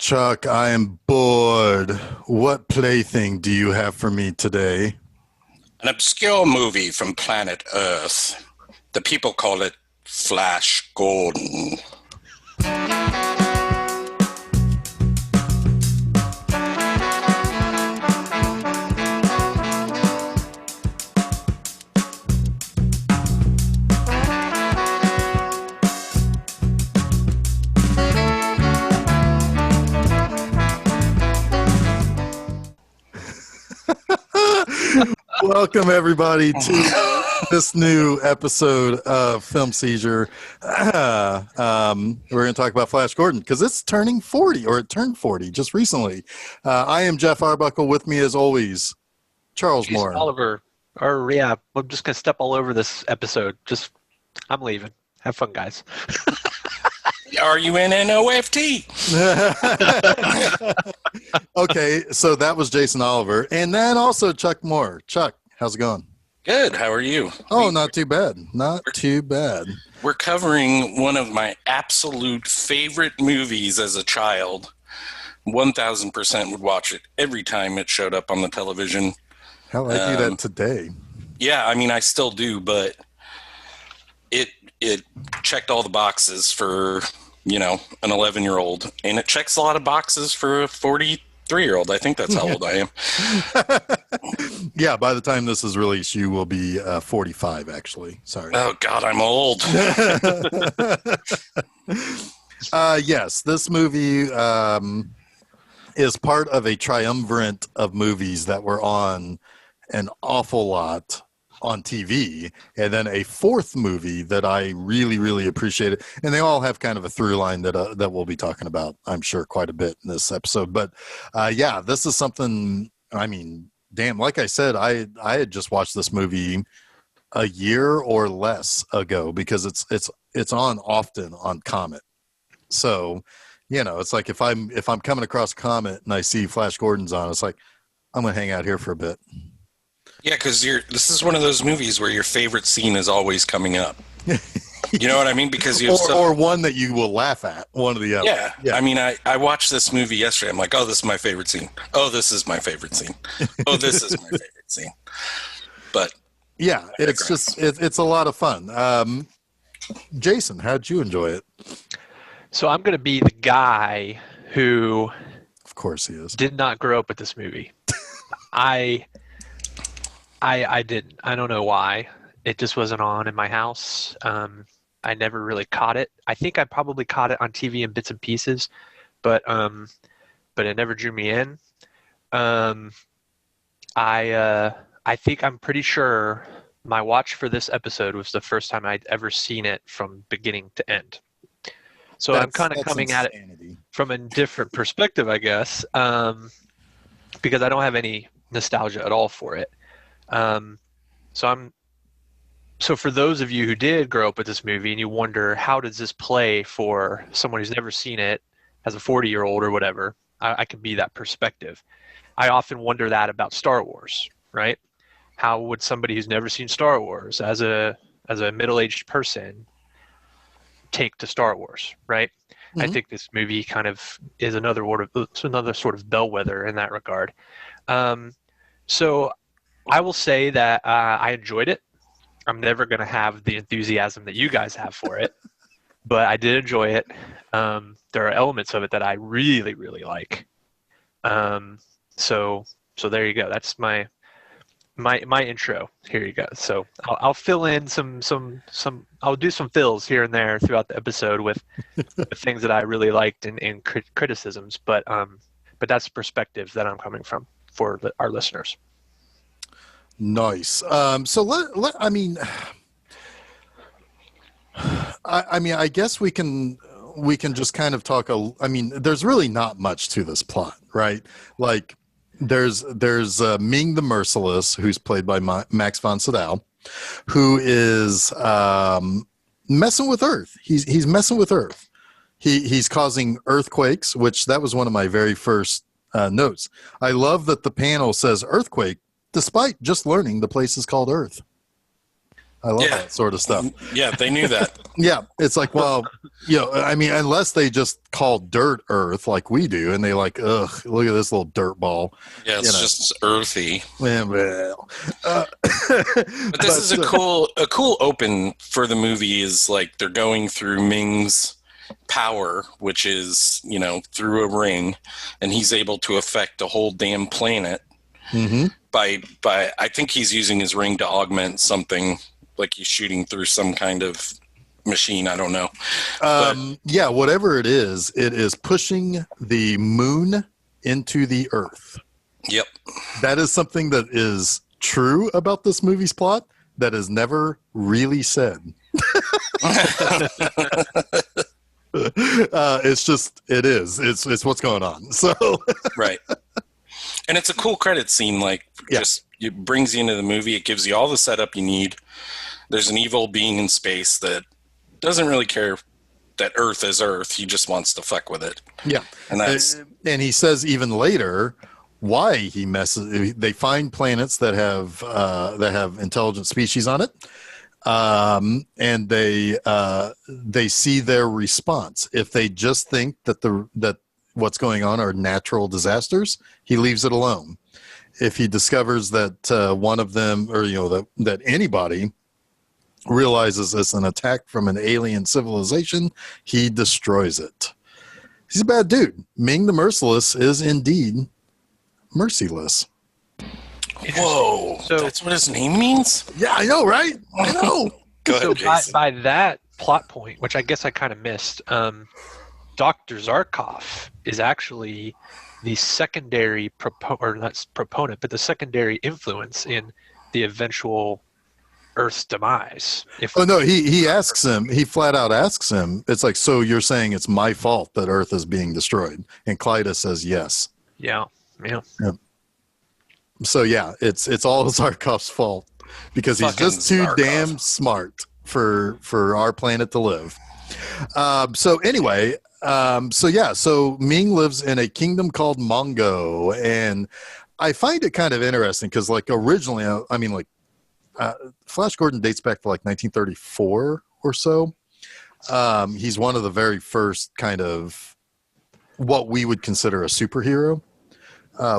Chuck, I am bored. What plaything do you have for me today? An obscure movie from planet Earth. The people call it Flash Gordon. Welcome, everybody, to this new episode of Film Seizure. We're going to talk about Flash Gordon because it's turning 40, or it turned 40 just recently. I am Geoff Arbuckle. With me, as always, Charles Jason Moore. Oliver. I'm just going to step all over this episode. I'm leaving. Have fun, guys. RUNNOFT. Okay, so that was Jason Oliver. And then also Chuck Moore. Chuck, how's it going? Good. How are you? Oh, not too bad. Not too bad. We're covering one of my absolute favorite movies as a child. 1,000% would watch it every time it showed up on the television. Hell, I do that today. Yeah, I mean, I still do, but it checked all the boxes for, an 11-year-old, and it checks a lot of boxes for a 43-year-old. I think that's how old I am. Yeah, by the time this is released, you will be 45, actually. Sorry. Oh, God, I'm old. Yes, this movie is part of a triumvirate of movies that were on an awful lot on TV, and then a fourth movie that I really, really appreciated. And they all have kind of a through line that we'll be talking about, I'm sure, quite a bit in this episode. But yeah, this is something, I mean, damn, like I said, I had just watched this movie a year or less ago because it's on often on Comet. So, it's like if I'm coming across Comet and I see Flash Gordon's on, it's like, I'm going to hang out here for a bit. Yeah, because this is one of those movies where your favorite scene is always coming up. You know what I mean? Because you have or one that you will laugh at, one or the other. Yeah. I mean, I watched this movie yesterday. I'm like, oh, this is my favorite scene. Oh, this is my favorite scene. Oh, this is my favorite scene. But yeah, it's a lot of fun. Jason, how'd you enjoy it? So I'm going to be the guy who, of course, he is, did not grow up with this movie. I didn't. I don't know why. It just wasn't on in my house. I never really caught it. I think I probably caught it on TV in bits and pieces, but it never drew me in. I think I'm pretty sure my watch for this episode was the first time I'd ever seen it from beginning to end. So I'm kind of coming at it from a different perspective, I guess, because I don't have any nostalgia at all for it. So for those of you who did grow up with this movie and you wonder, how does this play for someone who's never seen it as a 40-year-old or whatever, I can be that perspective. I often wonder that about Star Wars, right? How would somebody who's never seen Star Wars as a middle-aged person take to Star Wars, right? Mm-hmm. I think this movie kind of is another sort of bellwether in that regard. So I will say that I enjoyed it. I'm never going to have the enthusiasm that you guys have for it, but I did enjoy it. There are elements of it that I really, really like. So there you go. That's my intro. Here you go. So I'll fill in some. I'll do some fills here and there throughout the episode with things that I really liked and criticisms. But that's the perspective that I'm coming from for our listeners. Nice. So I mean, I guess we can just kind of talk. There's really not much to this plot, right? Like, there's Ming the Merciless, who's played by Max von Sydow, who is messing with Earth. He's messing with Earth. He's causing earthquakes, which that was one of my very first notes. I love that the panel says earthquake, despite just learning the place is called Earth. I love that sort of stuff. Yeah, they knew that. Yeah, it's like, well, I mean, unless they just call dirt Earth like we do, and they like, ugh, look at this little dirt ball. Yeah, it's just earthy. Well, but this is a cool open for the movie. Is like they're going through Ming's power, which is through a ring, and he's able to affect a whole damn planet. Mm-hmm. By I think he's using his ring to augment something, like he's shooting through some kind of machine. I don't know. Yeah, whatever it is pushing the moon into the Earth. Yep. That is something that is true about this movie's plot that is never really said. It's what's going on. So right. And it's a cool credit scene. Like, just it brings you into the movie. It gives you all the setup you need. There's an evil being in space that doesn't really care that Earth is Earth. He just wants to fuck with it. Yeah, and he says even later why he messes. They find planets that have intelligent species on it, and they see their response. If they just think that what's going on are natural disasters, he leaves it alone. If he discovers that one of them, or that anybody realizes it's an attack from an alien civilization, he destroys it. He's a bad dude. Ming the Merciless is indeed merciless. Whoa, so that's what his name means? Yeah, I know, right? I know. Go ahead, so by that plot point, which I guess I kind of missed, Dr. Zarkov is actually the secondary proponent, but the secondary influence in the eventual Earth's demise. He asks him, he flat out asks him, it's like, so you're saying it's my fault that Earth is being destroyed? And Klyda says yes. Yeah. So yeah, it's all Zarkov's fault because he's just too damn smart for our planet to live. So anyway, so Ming lives in a kingdom called Mongo, and I find it kind of interesting because, like, originally, Flash Gordon dates back to like 1934 or so. He's one of the very first kind of what we would consider a superhero,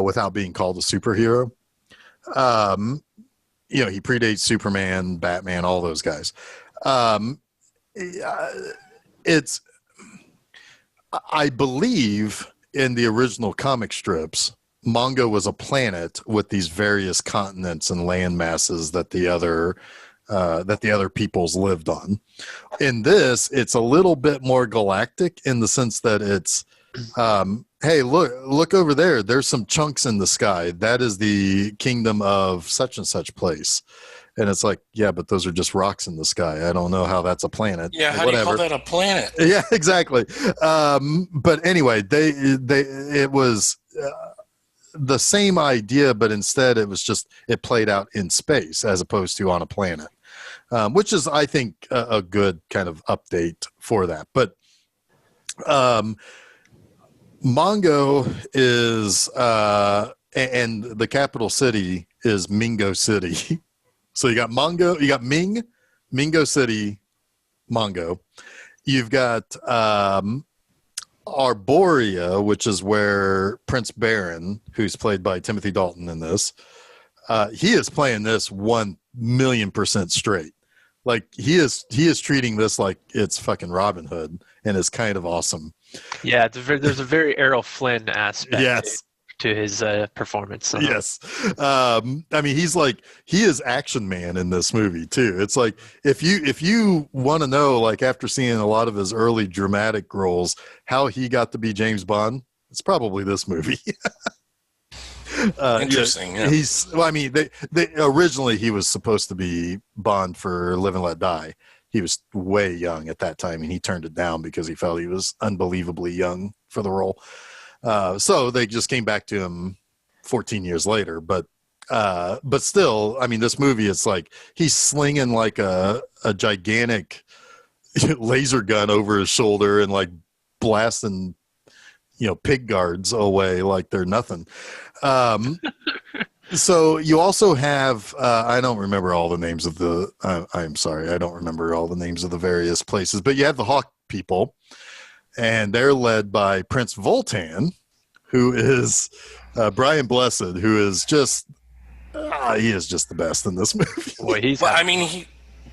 without being called a superhero. He predates Superman, Batman, all those guys. I believe in the original comic strips, Mongo was a planet with these various continents and land masses that the other peoples lived on. In this, it's a little bit more galactic in the sense that it's, hey, look over there. There's some chunks in the sky. That is the kingdom of such and such place. And it's like, yeah, but those are just rocks in the sky. I don't know how that's a planet. Yeah, how do you call that a planet? Yeah, exactly. But anyway, it was the same idea, but instead it played out in space as opposed to on a planet, which is, I think, a good kind of update for that. But Mongo is, and the capital city is Mingo City. So you got Ming, Mingo City, Mongo. You've got Arborea, which is where Prince Baron, who's played by Timothy Dalton in this, he is playing this 1,000,000% straight. Like he is treating this like it's fucking Robin Hood, and it's kind of awesome. Yeah, there's a very Errol Flynn aspect. Yes. To his performance. So. Yes. He is action man in this movie too. It's like, if you want to know, like, after seeing a lot of his early dramatic roles, how he got to be James Bond, it's probably this movie. Interesting. Yeah. They originally he was supposed to be Bond for Live and Let Die. He was way young at that time, and he turned it down because he felt he was unbelievably young for the role. So they just came back to him 14 years later, but still, I mean, this movie, it's like he's slinging like a gigantic laser gun over his shoulder and like blasting, pig guards away like they're nothing. So you also have, I don't remember all the names of the, I'm sorry, I don't remember all the names of the various places, but you have the Hawk people, and they're led by Prince Voltan, who is Brian Blessed, who is just, he is just the best in this movie. Boy, he's Well, I mean,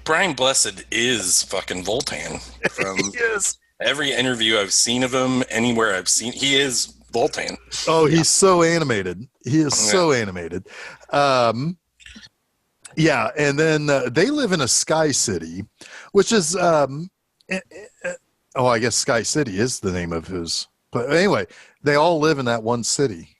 Brian Blessed is fucking Voltan. From He is. every interview I've seen of him, anywhere I've seen, he is Voltan. Oh, he's so animated. He is so animated. Yeah, and then they live in a sky city, which is, I guess Sky City is the name of his. But anyway, they all live in that one city.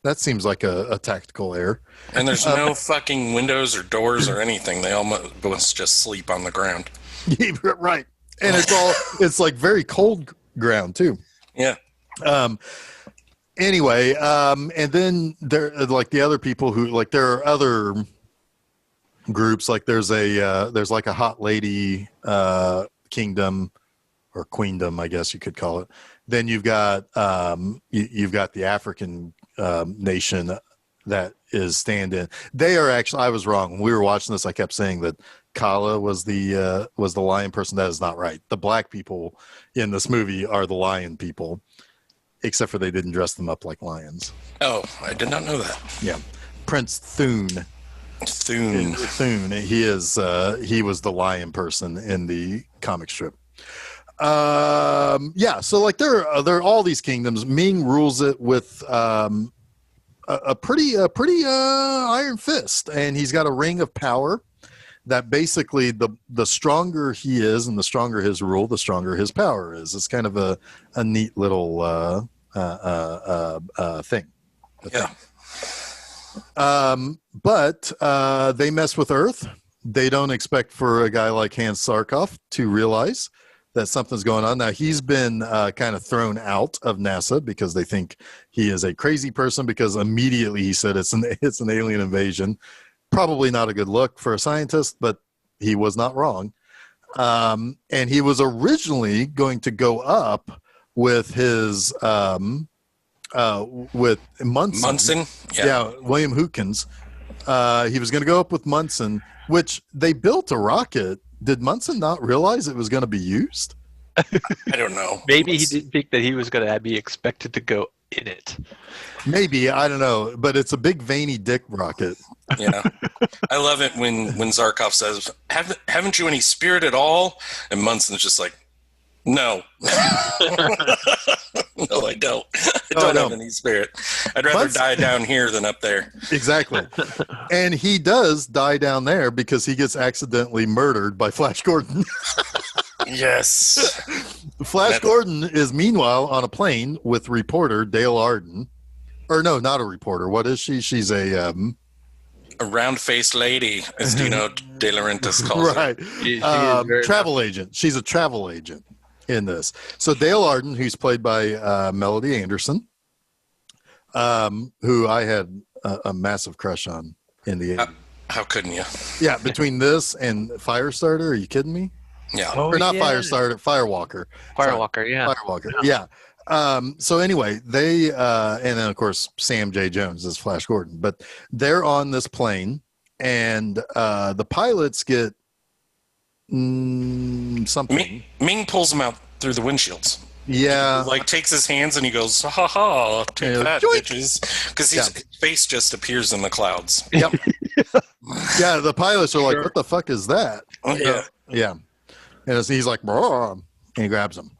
That seems like a tactical error. And there's no fucking windows or doors or anything. They all must just sleep on the ground. Yeah, right. And it's like very cold ground too. Yeah. Anyway, and then there, like the other people who, like, there are other groups, like there's like a hot lady kingdom or queendom, I guess you could call it. Then you've got you've got the African nation that is stand-in. They are actually, I was wrong when we were watching this. I kept saying that Kala was the lion person. That is not right. The black people in this movie are the lion people, except for they didn't dress them up like lions. Oh, I did not know that. Yeah, Prince Thune. Thune. He was the lion person in the comic strip. Yeah, so like there are all these kingdoms. Ming rules it with a pretty iron fist, and he's got a ring of power that basically the stronger he is and the stronger his rule, the stronger his power is. It's kind of a neat little thing. Yeah. But they mess with Earth. They don't expect for a guy like Hans Sarkov to realize that something's going on. Now, he's been kind of thrown out of NASA because they think he is a crazy person, because immediately he said it's an alien invasion. Probably not a good look for a scientist, but he was not wrong. And he was originally going to go up with his with Munson. Munson? Yeah, William Hootkins. He was going to go up with Munson, which they built a rocket. Did Munson not realize it was going to be used? I don't know. Maybe he didn't think that he was going to be expected to go in it. Maybe, I don't know, but it's a big veiny dick rocket. Yeah. I love it when Zarkov says, haven't you any spirit at all? And Munson's just like, no. No, I don't. I don't have any spirit. I'd rather die down here than up there. Exactly. And he does die down there because he gets accidentally murdered by Flash Gordon. Yes. Flash Gordon is meanwhile on a plane with reporter Dale Arden. Or no, not a reporter. What is she? She's a round-faced lady, as Dino De Laurentiis calls right. She travel agent. She's a travel agent in this. So Dale Arden, who's played by Melody Anderson, who I had a massive crush on in the 80s. How couldn't you? Yeah, between this and Firestarter, are you kidding me? Yeah. Oh, Or not yeah. Firestarter, Firewalker. Firewalker, yeah. Firewalker, yeah. So anyway, they and then of course Sam J. Jones is Flash Gordon, but they're on this plane, and the pilots get something. Ming pulls him out through the windshields. Yeah, Like takes his hands and he goes, ha ha, take that, joink. bitches. Because his face just appears in the clouds. Yep. Yeah, the pilots are like, what the fuck is that? Yeah. Yeah. And he's like, "Brr," and he grabs him.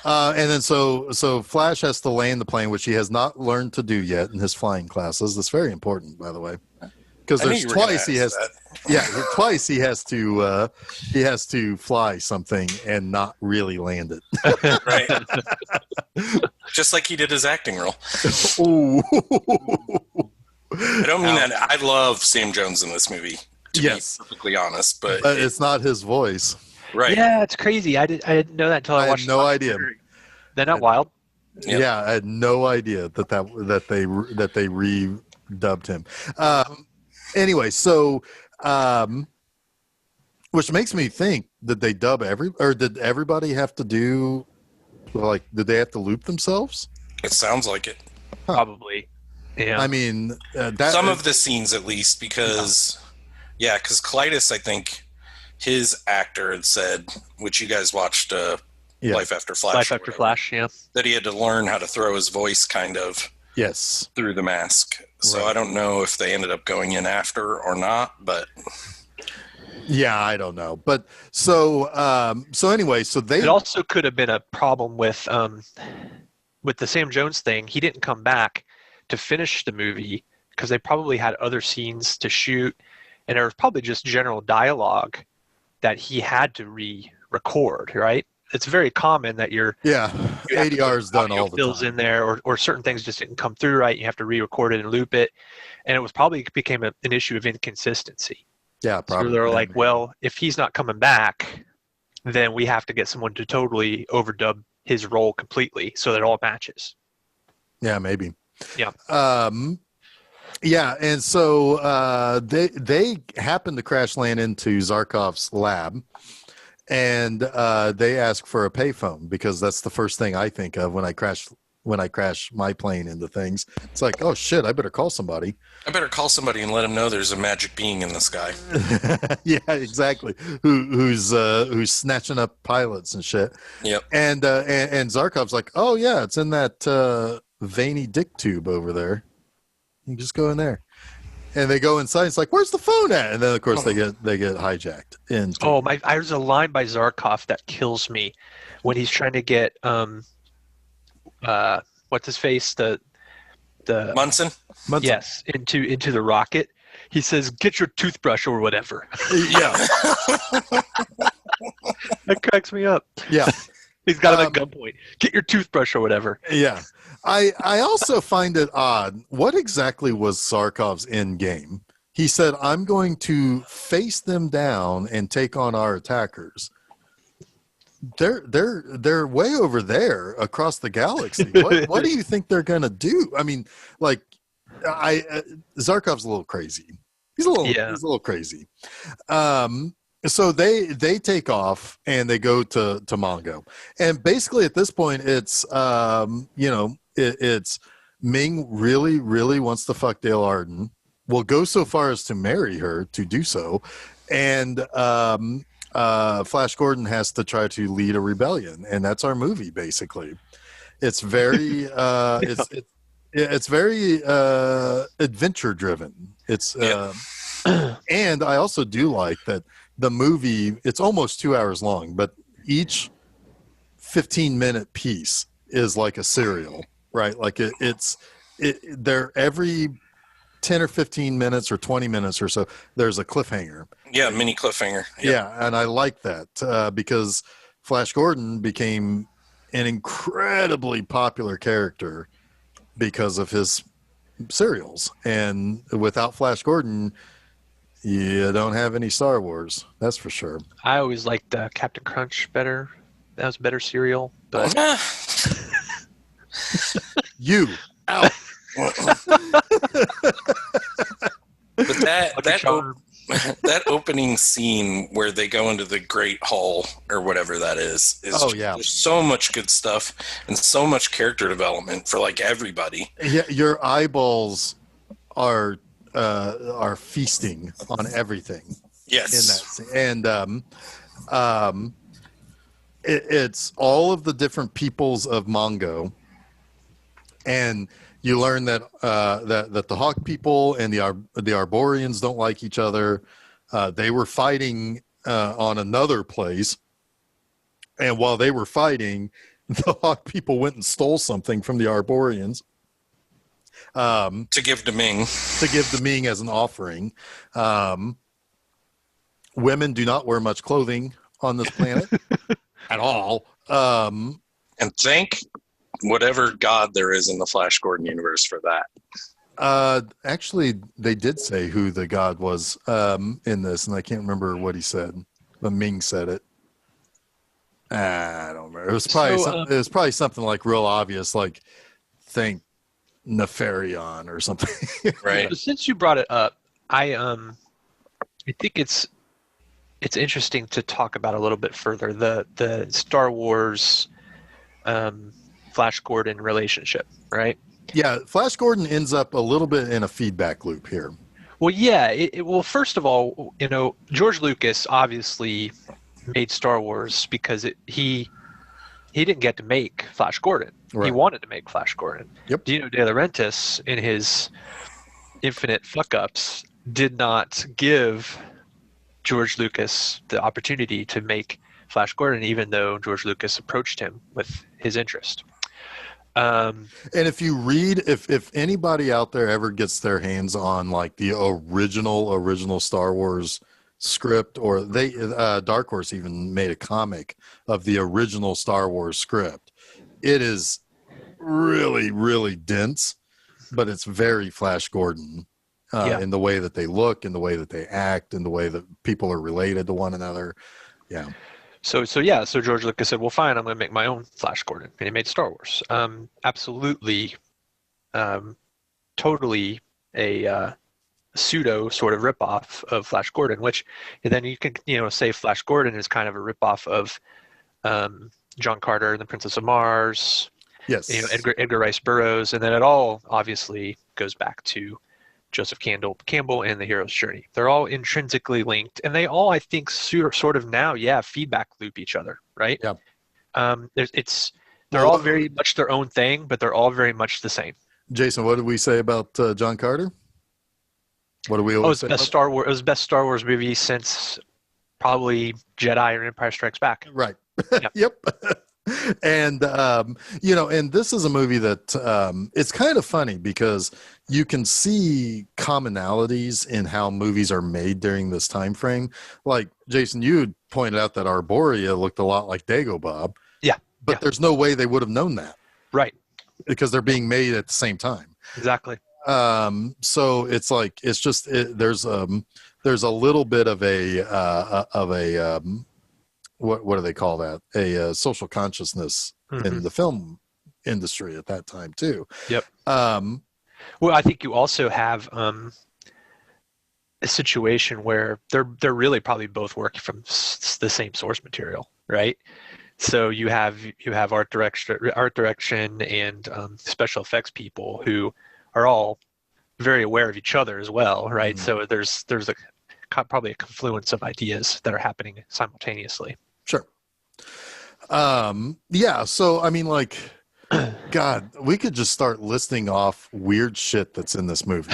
And then so Flash has to land the plane, which he has not learned to do yet in his flying classes. That's very important, by the way, because there's twice he has, twice he has to fly something and not really land it. Right. Just like he did his acting role. Ooh. I don't mean that. I love Sam Jones in this movie, to be perfectly honest, but it's not his voice. Right. Yeah, it's crazy. I didn't know that until I watched. I had no idea. They're not wild. Yep. Yeah, I had no idea that they redubbed him. Anyway, so which makes me think, did they dub did everybody have to do, like, did they have to loop themselves? It sounds like it. Probably. Yeah. I mean, Some of the scenes, at least, because because Clytus, I think his actor had said, which you guys watched, Life After Flash, Life After Flash, yeah. that he had to learn how to throw his voice kind of yes. through the mask. So Right. I don't know if they ended up going in after or not, but Yeah, I don't know. But so anyway, so they It also could have been a problem with the Sam Jones thing. He didn't come back to finish the movie because they probably had other scenes to shoot, and there was probably just general dialogue that he had to re-record, right? It's very common that you have to ADR is put done audio all the fills time. in there, or certain things just didn't come through right. You have to re-record it and loop it, and it was probably became an issue of inconsistency. Yeah, probably. So they're like, well, if he's not coming back, then we have to get someone to totally overdub his role completely so that it all matches. Yeah, maybe. Yeah. Yeah, and so they happened to crash land into Zarkov's lab, and they ask for a payphone because that's the first thing I think of when I crash my plane into things. It's like, oh shit, I better call somebody. I better call somebody and let them know there's a magic being in the sky. Yeah, exactly. Who's snatching up pilots and shit. Yep. And Zarkov's like, oh yeah, it's in that veiny dick tube over there. You just go in there. And they go inside. It's like, where's the phone at? And then of course they get hijacked. And There's a line by Zarkov that kills me when he's trying to get what's his face, the Munson? Yes, into the rocket. He says, "Get your toothbrush or whatever." Yeah. That cracks me up. Yeah. He's got him at gunpoint. Get your toothbrush or whatever. Yeah. I also find it odd. What exactly was Zarkov's end game? He said, I'm going to face them down and take on our attackers. They're way over there across the galaxy. What do you think they're going to do? I mean, like, Zarkov's a little crazy. He's a little crazy. So they take off and they go to Mongo, and basically at this point it's it's Ming really wants to fuck Dale Arden, will go so far as to marry her to do so, and Flash Gordon has to try to lead a rebellion, and that's our movie basically. It's very it's very adventure driven. It's and I also do like that the movie, it's almost 2 hours long, but each 15-minute piece is like a serial, right? Like they're every 10 or 15 minutes or 20 minutes or so, there's a cliffhanger. Yeah, mini cliffhanger. Yep. Yeah, and I like that because Flash Gordon became an incredibly popular character because of his serials. And without Flash Gordon, you don't have any Star Wars. That's for sure. I always liked Captain Crunch better. That was a better cereal. But You out. But that opening scene where they go into the Great Hall or whatever that is there's so much good stuff and so much character development for like everybody. Yeah, your eyeballs are feasting on everything. Yes. In that scene. And it's all of the different peoples of Mongo, and you learn that that the Hawk people and the Arborians don't like each other. They were fighting on another place, and while they were fighting, the Hawk people went and stole something from the Arborians to give to Ming. To give to Ming as an offering. Women do not wear much clothing on this planet at all. And thank whatever god there is in the Flash Gordon universe for that. Actually, they did say who the god was in this, and I can't remember what he said, but Ming said it. I don't remember. It was probably something like real obvious, like thank Nefarion or something. Right. So since you brought it up, I think it's interesting to talk about a little bit further the Star Wars Flash Gordon relationship, right? Yeah, Flash Gordon ends up a little bit in a feedback loop here. Well, yeah. Well, first of all, George Lucas obviously made Star Wars because he didn't get to make Flash Gordon. Right. He wanted to make Flash Gordon. Yep. Dino De Laurentiis, in his infinite fuck-ups, did not give George Lucas the opportunity to make Flash Gordon, even though George Lucas approached him with his interest. And if you read, if anybody out there ever gets their hands on like the original Star Wars script, or they Dark Horse even made a comic of the original Star Wars script, it is really, really dense, but it's very Flash Gordon in the way that they look, in the way that they act, in the way that people are related to one another. Yeah. So George Lucas said, well, fine, I'm going to make my own Flash Gordon. And he made Star Wars. Absolutely, totally a pseudo sort of ripoff of Flash Gordon, which then you can, say Flash Gordon is kind of a ripoff of John Carter and the Princess of Mars. Yes. Edgar Rice Burroughs. And then it all obviously goes back to Joseph Campbell and The Hero's Journey. They're all intrinsically linked, and they all, I think, sort of now, feedback loop each other, right? Yeah. They're all very much their own thing, but they're all very much the same. Jason, what did we say about John Carter? What do we always say? It was the best Star Wars movie since probably Jedi or Empire Strikes Back. Right. Yeah. Yep. And and this is a movie that it's kind of funny because you can see commonalities in how movies are made during this time frame. Like Jason, you had pointed out that Arborea looked a lot like Dagobah. Yeah. But there's no way they would have known that. Right. Because they're being made at the same time. Exactly. So it's like there's a little bit of a what do they call that? A social consciousness in the film industry at that time too. Yep. Well, I think you also have a situation where they're really probably both working from the same source material, right? So you have art direction and special effects people who are all very aware of each other as well, right? So there's probably a confluence of ideas that are happening simultaneously. Sure. Yeah. So, I mean, like, God, we could just start listing off weird shit that's in this movie.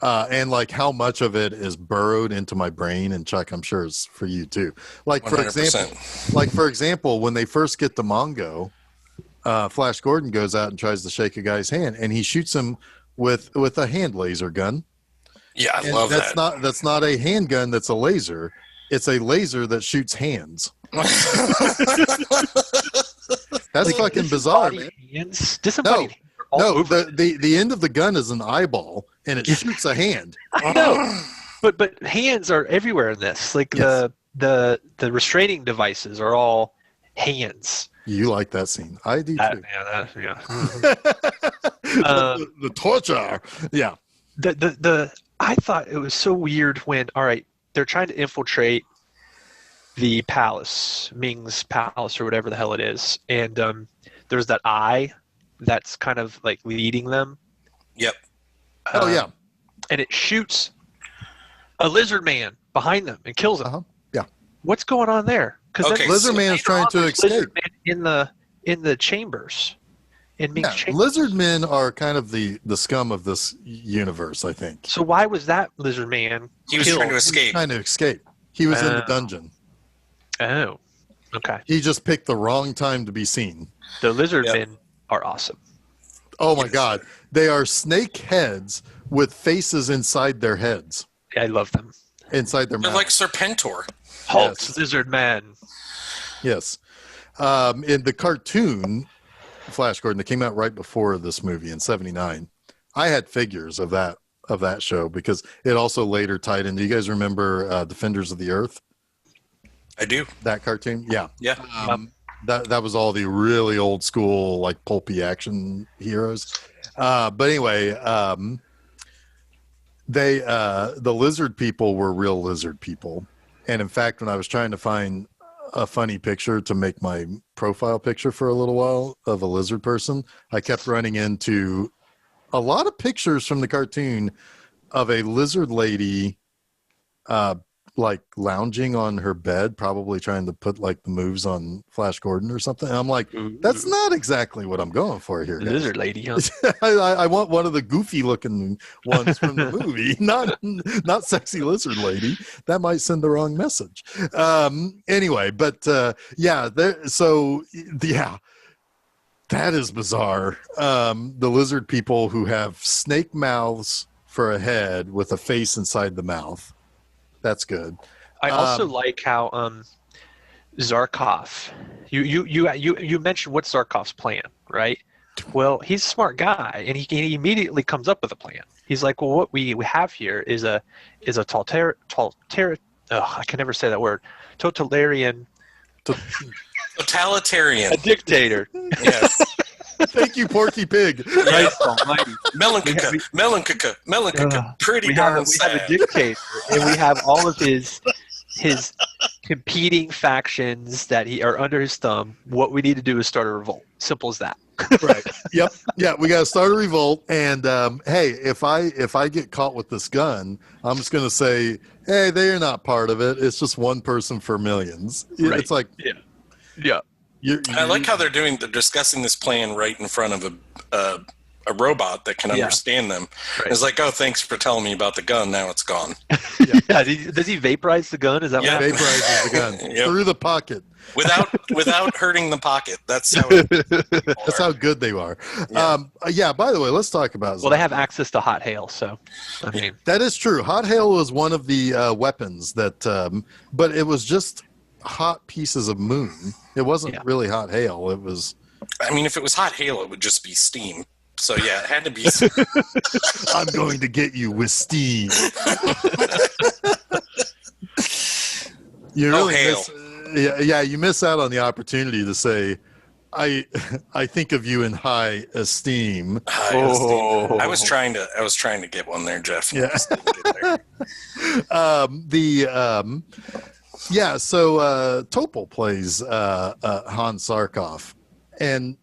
And like how much of it is burrowed into my brain, and Chuck, I'm sure it's for you too. Like, 100%. for example, when they first get to Mongo, Flash Gordon goes out and tries to shake a guy's hand, and he shoots him with a hand laser gun. Yeah, I love that. That's not a handgun. That's a laser. It's a laser that shoots hands. That's like fucking bizarre, man. Hands? No, the end of the gun is an eyeball, and it shoots a hand. I know, but hands are everywhere in this. Like the restraining devices are all hands. You like that scene? I do too. Yeah. The torture. Yeah. I thought it was so weird when they're trying to infiltrate the palace, Ming's palace or whatever the hell it is, and there's that eye that's kind of like leading them. Yep. Oh yeah. And it shoots a lizard man behind them and kills him. Yeah. What's going on there? Because Lizard Man is trying to escape in the chambers. In Ming's chambers. Lizard men are kind of the scum of this universe, I think. So why was that lizard man? He was trying to escape. He was in the dungeon. Oh, okay. He just picked the wrong time to be seen. The lizard men are awesome. Oh my God. They are snake heads with faces inside their heads. I love them. Inside their mouth. They're like Serpentor. Halt, lizard man. Yes. In the cartoon Flash Gordon that came out right before this movie in '79, I had figures of that show because it also later tied in. Do you guys remember Defenders of the Earth? I do. That cartoon? Yeah. Yeah. That was all the really old school, like pulpy action heroes. But anyway, the lizard people were real lizard people. And in fact, when I was trying to find a funny picture to make my profile picture for a little while of a lizard person, I kept running into a lot of pictures from the cartoon of a lizard lady like lounging on her bed, probably trying to put like the moves on Flash Gordon or something. And I'm like, that's not exactly what I'm going for here, guys. Lizard lady, huh? I want one of the goofy looking ones from the movie, not sexy lizard lady. That might send the wrong message. Anyway, but yeah, that is bizarre. The lizard people who have snake mouths for a head with a face inside the mouth. That's good. I also like how Zarkov. You mentioned what's Zarkov's plan, right? Well, he's a smart guy, and he immediately comes up with a plan. He's like, well, what we have here is a I can never say that word. Totalitarian. Totalitarian. A dictator. Yes. Thank you, Porky Pig. Christ almighty. Melanchika. Pretty we darn have sad. a dictator, and we have all of his competing factions that are under his thumb. What we need to do is start a revolt. Simple as that. Right. Yep. Yeah, we got to start a revolt. And hey, if I get caught with this gun, I'm just going to say, hey, they are not part of it. It's just one person for millions. Right. It's like, yeah. I like how they're discussing this plan right in front of a robot that can understand them. Right. It's like, oh, thanks for telling me about the gun. Now it's gone. Yeah. Does he vaporize the gun? Is that what vaporizes the gun through the pocket without hurting the pocket? That's how. That's how good they are. Yeah. By the way, let's talk about. Well, they have access to hot hail, so I mean that is true. Hot hail was one of the weapons that, but it was just hot pieces of moon. It wasn't really hot hail. It was. I mean, if it was hot hail, it would just be steam. So yeah, it had to be. I'm going to get you with steam. You really you miss out on the opportunity to say, I think of you in high esteem. I was trying to get one there, Geoff. Yeah. So Topol plays Hans Zarkov, and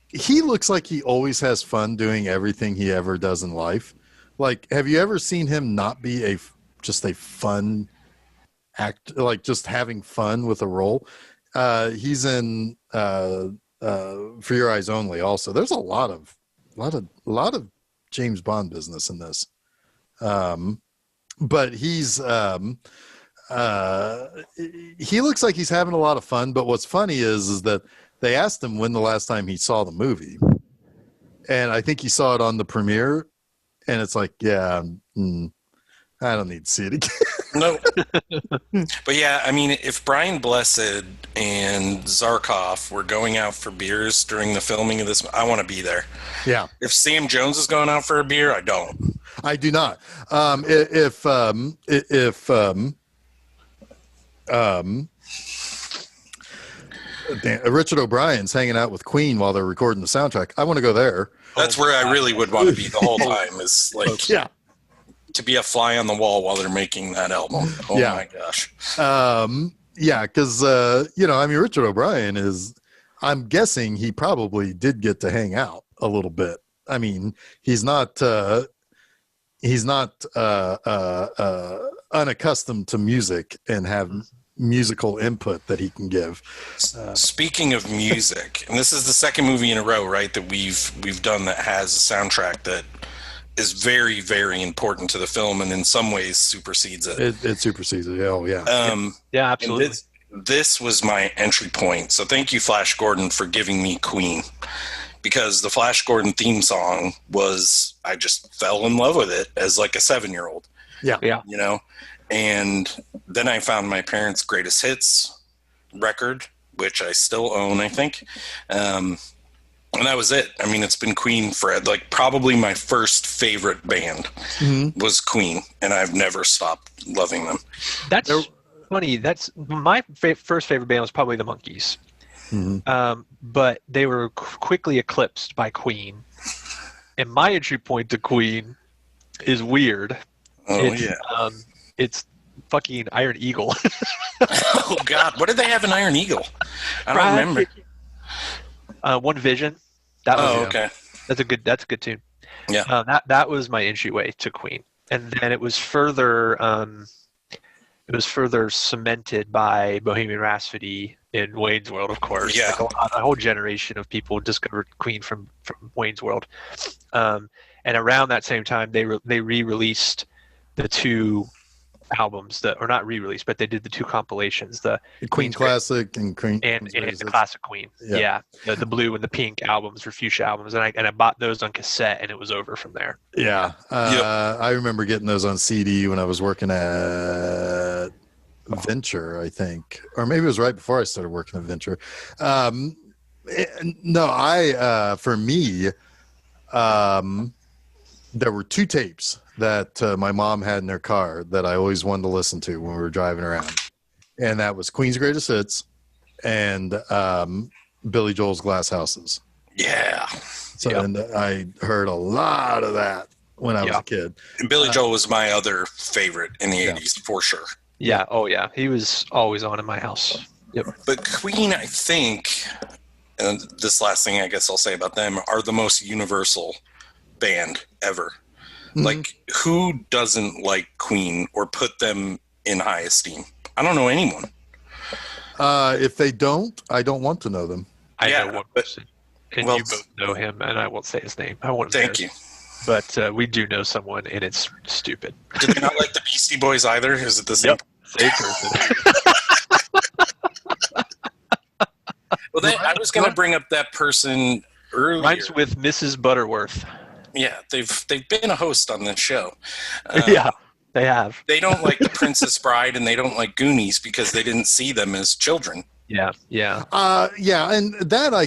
he looks like he always has fun doing everything he ever does in life. Like, have you ever seen him not be just a fun act, like just having fun with a role? He's in For Your Eyes Only also. There's a lot of James Bond business in this. But he's he looks like he's having a lot of fun, but what's funny is that they asked him when the last time he saw the movie, and I think he saw it on the premiere, and it's like, I don't need to see it again. No. But yeah, I mean, if Brian Blessed and Zarkov were going out for beers during the filming of this, I want to be there. Yeah. If Sam Jones is going out for a beer, I don't. I do not. Richard O'Brien's hanging out with Queen while they're recording the soundtrack, I want to go there. That's where I really would want to be the whole time, is like to be a fly on the wall while they're making that album. Oh my gosh. Because I mean, Richard O'Brien I'm guessing he probably did get to hang out a little bit. I mean, he's not unaccustomed to music and have musical input that he can give. Speaking of music, and this is the second movie in a row, right, that we've done that has a soundtrack that is very, very important to the film, and in some ways supersedes it. It supersedes it. Oh yeah. Yeah, absolutely. This was my entry point. So thank you, Flash Gordon, for giving me Queen, because the Flash Gordon theme song I just fell in love with it as like a 7-year-old. Yeah. You know, and then I found my parents' greatest hits record, which I still own, I think. And that was it. I mean, it's been Queen for like probably my first favorite band was Queen, and I've never stopped loving them. That's funny. That's my first favorite band was probably the Monkees, but they were quickly eclipsed by Queen. And my entry point to Queen is weird. It's fucking Iron Eagle. Oh God, what did they have in Iron Eagle? I don't Right. remember. One Vision. That was Oh, yeah. okay. that's a good tune. Yeah. That was my entryway to Queen, and then it was further cemented by Bohemian Rhapsody in Wayne's World, of course. Yeah. Like a whole generation of people discovered Queen from Wayne's World, and around that same time they re-released the two albums that, or not re-released, but they did the two compilations, the Queen Classic and Queen and Queen's the Classic Queen. Yeah. The blue and the pink albums, or fuchsia albums, and I bought those on cassette, and it was over from there. Yeah. I remember getting those on CD when I was working at Venture, I think, or maybe it was right before I started working at Venture. For me, there were two tapes that my mom had in her car that I always wanted to listen to when we were driving around, and that was Queen's Greatest Hits and Billy Joel's Glass Houses. Yeah. So and I heard a lot of that when I was a kid. And Billy Joel was my other favorite in the 80s, for sure. Yeah. Oh, yeah. He was always on in my house. Yep. But Queen, I think, and this last thing I guess I'll say about them, are the most universal band ever. Mm-hmm. Like, who doesn't like Queen or put them in high esteem? I don't know anyone. If they don't, I don't want to know them. I know one person. And you both know him, and I won't say his name. I won't. Thank you. But we do know someone, and it's stupid. Do they not like the Beastie Boys either? Is it the same? Yep, same person. Well, I was going to bring up that person earlier. Mine's with Mrs. Butterworth. Yeah, they've been a host on this show. Yeah, they have. They don't like The Princess Bride, and they don't like Goonies because they didn't see them as children. Yeah. And that I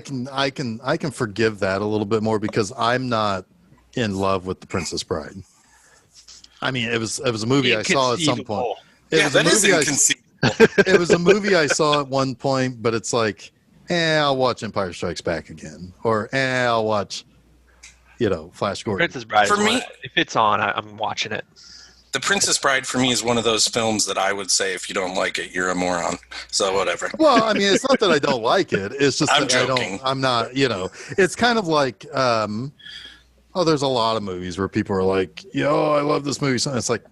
can forgive that a little bit more because I'm not in love with The Princess Bride. I mean, it was a movie I saw at some point. It was a movie I saw at one point, but it's like, I'll watch Empire Strikes Back again, or I'll watch, Flash Gordon. Princess Bride. For me, if it's on, I'm watching it. The Princess Bride for me is one of those films that I would say if you don't like it, you're a moron. So whatever. Well, I mean, it's not that I don't like it. It's just I'm that joking. I'm not, it's kind of like, there's a lot of movies where people are like, I love this movie. So it's like,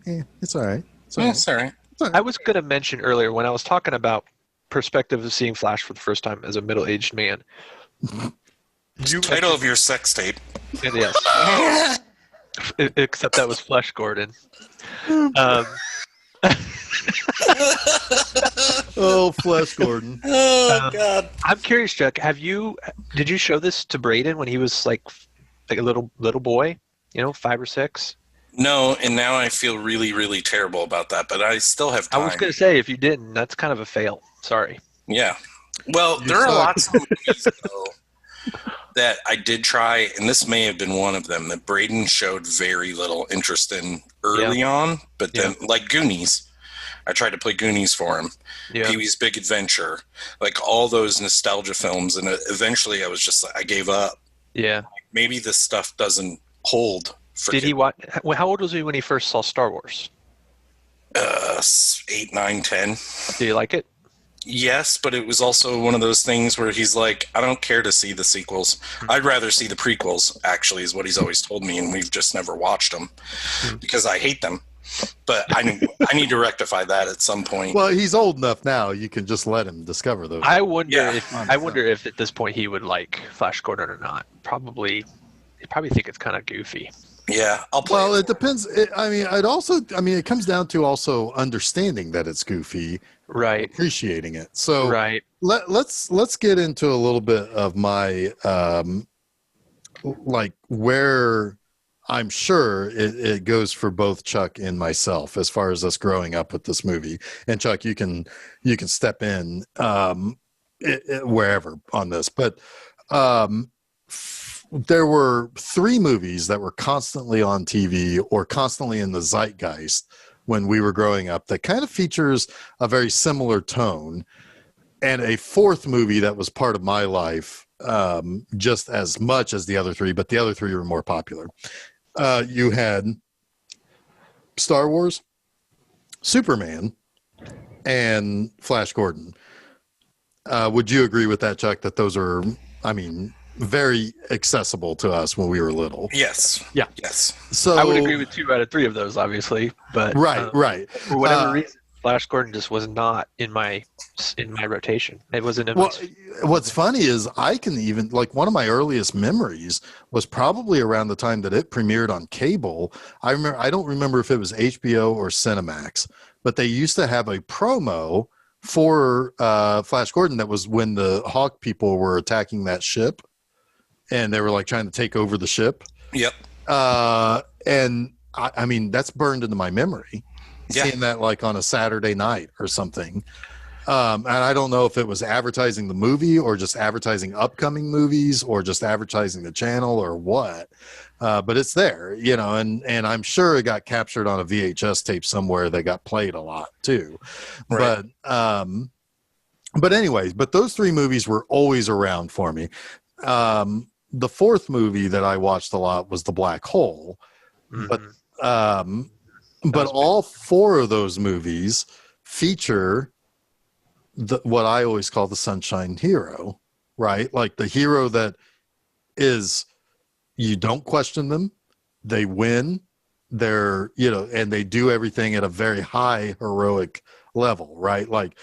it's all right. It's all right. I was going to mention earlier when I was talking about perspective of seeing Flash for the first time as a middle-aged man. Title of your sex tape. Yes. Except that was Flash Gordon. Oh, Flash Gordon. Oh, God. I'm curious, Chuck. Did you show this to Braden when he was like a little boy? 5 or 6? No, and now I feel really, really terrible about that, but I still have time. I was going to say, if you didn't, that's kind of a fail. Sorry. Yeah. Well, there are lots of movies, though, that I did try, and this may have been one of them, that Braden showed very little interest in early on, but then, like Goonies, I tried to play Goonies for him. Yeah. Pee-wee's Big Adventure, like all those nostalgia films, and eventually I was just like, I gave up. Yeah. Maybe this stuff doesn't hold. Did he watch? How old was he when he first saw Star Wars? 8, 9, 10. Do you like it? Yes, but it was also one of those things where he's like, I don't care to see the sequels. I'd rather see the prequels, actually, is what he's always told me, and we've just never watched them because I hate them. But I need to rectify that at some point. Well, he's old enough now. You can just let him discover those. I wonder if at this point he would like Flash Gordon or not. He'd probably think it's kind of goofy. Yeah, I'll play. Well, it depends. It comes down to also understanding that it's goofy, right? Appreciating it. So, right. Let's get into a little bit of my where I'm sure it goes for both Chuck and myself as far as us growing up with this movie. And Chuck, you can step in wherever on this, but. There were 3 movies that were constantly on TV or constantly in the zeitgeist when we were growing up that kind of features a very similar tone, and a 4th movie that was part of my life just as much as the other 3, but the other 3 were more popular. You had Star Wars, Superman, and Flash Gordon. Would you agree with that, Chuck, that those are, I mean, very accessible to us when we were little? Yes. Yeah. Yes. I would agree with 2 out of 3 of those, obviously, but right. For whatever reason, Flash Gordon just was not in my rotation. It wasn't in my. What's funny is I can even, like, one of my earliest memories was probably around the time that it premiered on cable. I don't remember if it was HBO or Cinemax, but they used to have a promo for Flash Gordon. That was when the Hawk people were attacking that ship, and they were like trying to take over the ship. Yep. And I mean, that's burned into my memory. Yeah. Seeing that like on a Saturday night or something. And I don't know if it was advertising the movie or just advertising upcoming movies or just advertising the channel or what. But it's there, you know, and I'm sure it got captured on a VHS tape somewhere that got played a lot too. Right. But anyways, but those 3 movies were always around for me. The 4th movie that I watched a lot was The Black Hole. Mm-hmm. But all 4 of those movies feature what I always call the sunshine hero, right? Like the hero that is, you don't question them. They win. They're, you know, and they do everything at a very high heroic level, right? Like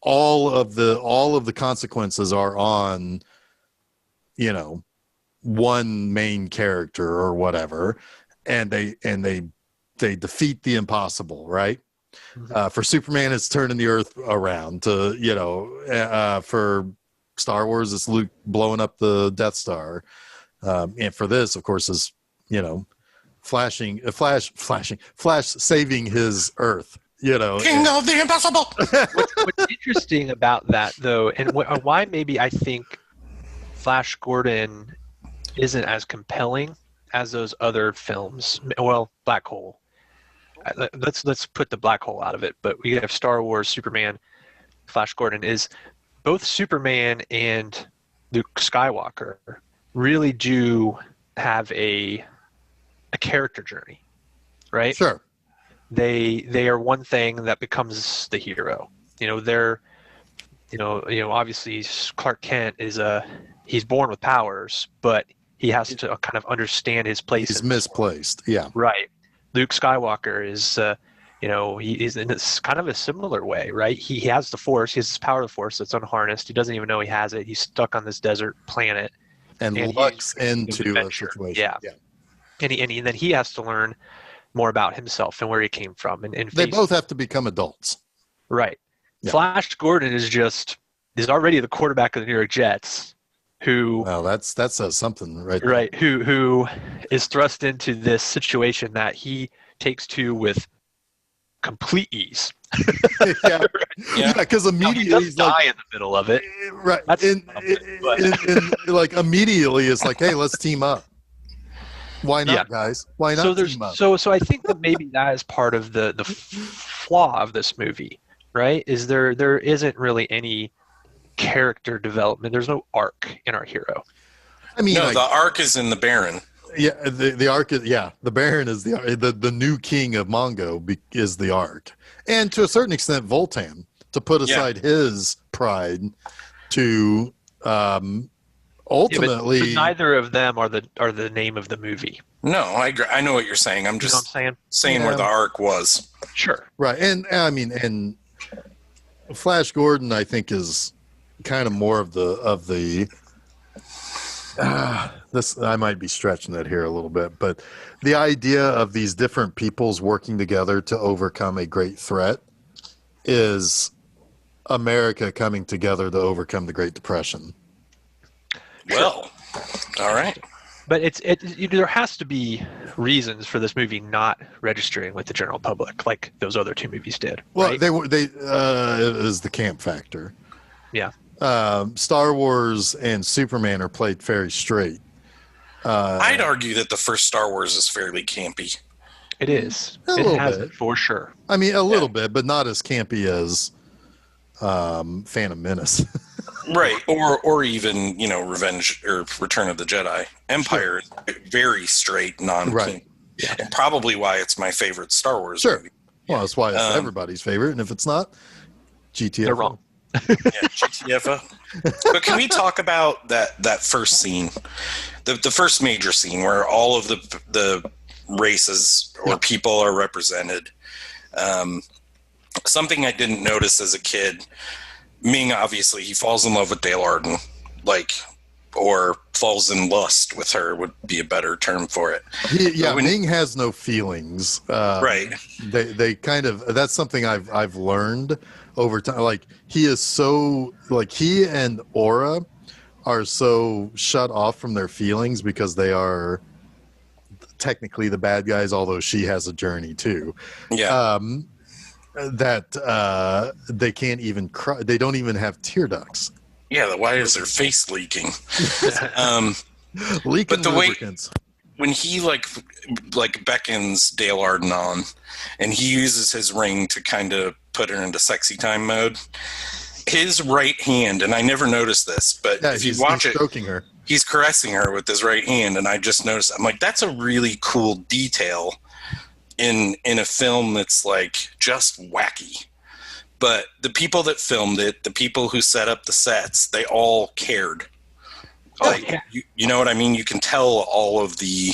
all of the consequences are on, you know, one main character or whatever. And they defeat the impossible, right? For Superman, it's turning the Earth around. To, you know, for Star Wars, it's Luke blowing up the Death Star. And for this, of course, is, you know, Flash saving his Earth. You know, King of the impossible. What's interesting about that, though, and why maybe I think Flash Gordon isn't as compelling as those other films. Well, Black Hole. Let's put the Black Hole out of it, but we have Star Wars, Superman, Flash Gordon. Is both Superman and Luke Skywalker really do have a character journey, right? Sure. They are one thing that becomes the hero. You know, they're, you know, obviously Clark Kent is he's born with powers, but he has to kind of understand his place. He's misplaced. Yeah. Right. Luke Skywalker is, you know, he is in this kind of a similar way, right? He has the Force. He has this power of the Force that's unharnessed. He doesn't even know he has it. He's stuck on this desert planet. And lucks into a situation. Yeah. And then he has to learn more about himself and where he came from. And they both have to become adults. Right. Yeah. Flash Gordon is already the quarterback of the New York Jets. Who? Well, that says something, right? There. Right. Who is thrust into this situation that he takes to with complete ease. Yeah. Because immediately he's die in the middle of it. Right. Like immediately, it's like, hey, let's team up. Why not, guys? Why not team up? So I think that maybe that is part of the flaw of this movie, right? Is there isn't really any character development. There's no arc in our hero. I mean, no, the arc is in the Baron. Yeah, the arc is, the Baron is the new king of Mongo is the arc, and to a certain extent, Voltan, to put aside his pride to ultimately. But neither of them are the name of the movie. No, I agree. I know what you're saying. I'm just saying where the arc was. Sure. Right, and I mean, and Flash Gordon, I think, is kind of more of the this, I might be stretching it here a little bit, but the idea of these different peoples working together to overcome a great threat is America coming together to overcome the Great Depression. Well, all right. But there has to be reasons for this movie not registering with the general public, like those other 2 movies did. Well, right? it is the camp factor. Yeah. Star Wars and Superman are played very straight. I'd argue that the first Star Wars is fairly campy. It is. It has it for sure. I mean, a little bit, but not as campy as Phantom Menace. Right. Or even, Revenge or Return of the Jedi. Empire is very straight, non-camp. Right. Yeah. And probably why it's my favorite Star Wars movie. Well, that's why it's everybody's favorite, and if it's not, GTFO. They're wrong. Yeah, GTFO. But can we talk about that first scene, the first major scene where all of the races or people are represented? Something I didn't notice as a kid. Ming, obviously, he falls in love with Dale Arden, or falls in lust with her would be a better term for it. Ming has no feelings. Right. They kind of, that's something I've learned over time. Like, he is so, like, he and Aura are so shut off from their feelings because they are technically the bad guys, although she has a journey too. Yeah. That they can't even cry. They don't even have tear ducts. Yeah, why is their face leaking? Leaking but the lubricants. When he like beckons Dale Arden on, and he uses his ring to kind of put her into sexy time mode, his right hand, and I never noticed this, but if you watch it, stroking her. He's caressing her with his right hand, and I just noticed. I'm like, that's a really cool detail in a film that's like just wacky. But the people that filmed it, the people who set up the sets, they all cared. You know what I mean? You can tell all of the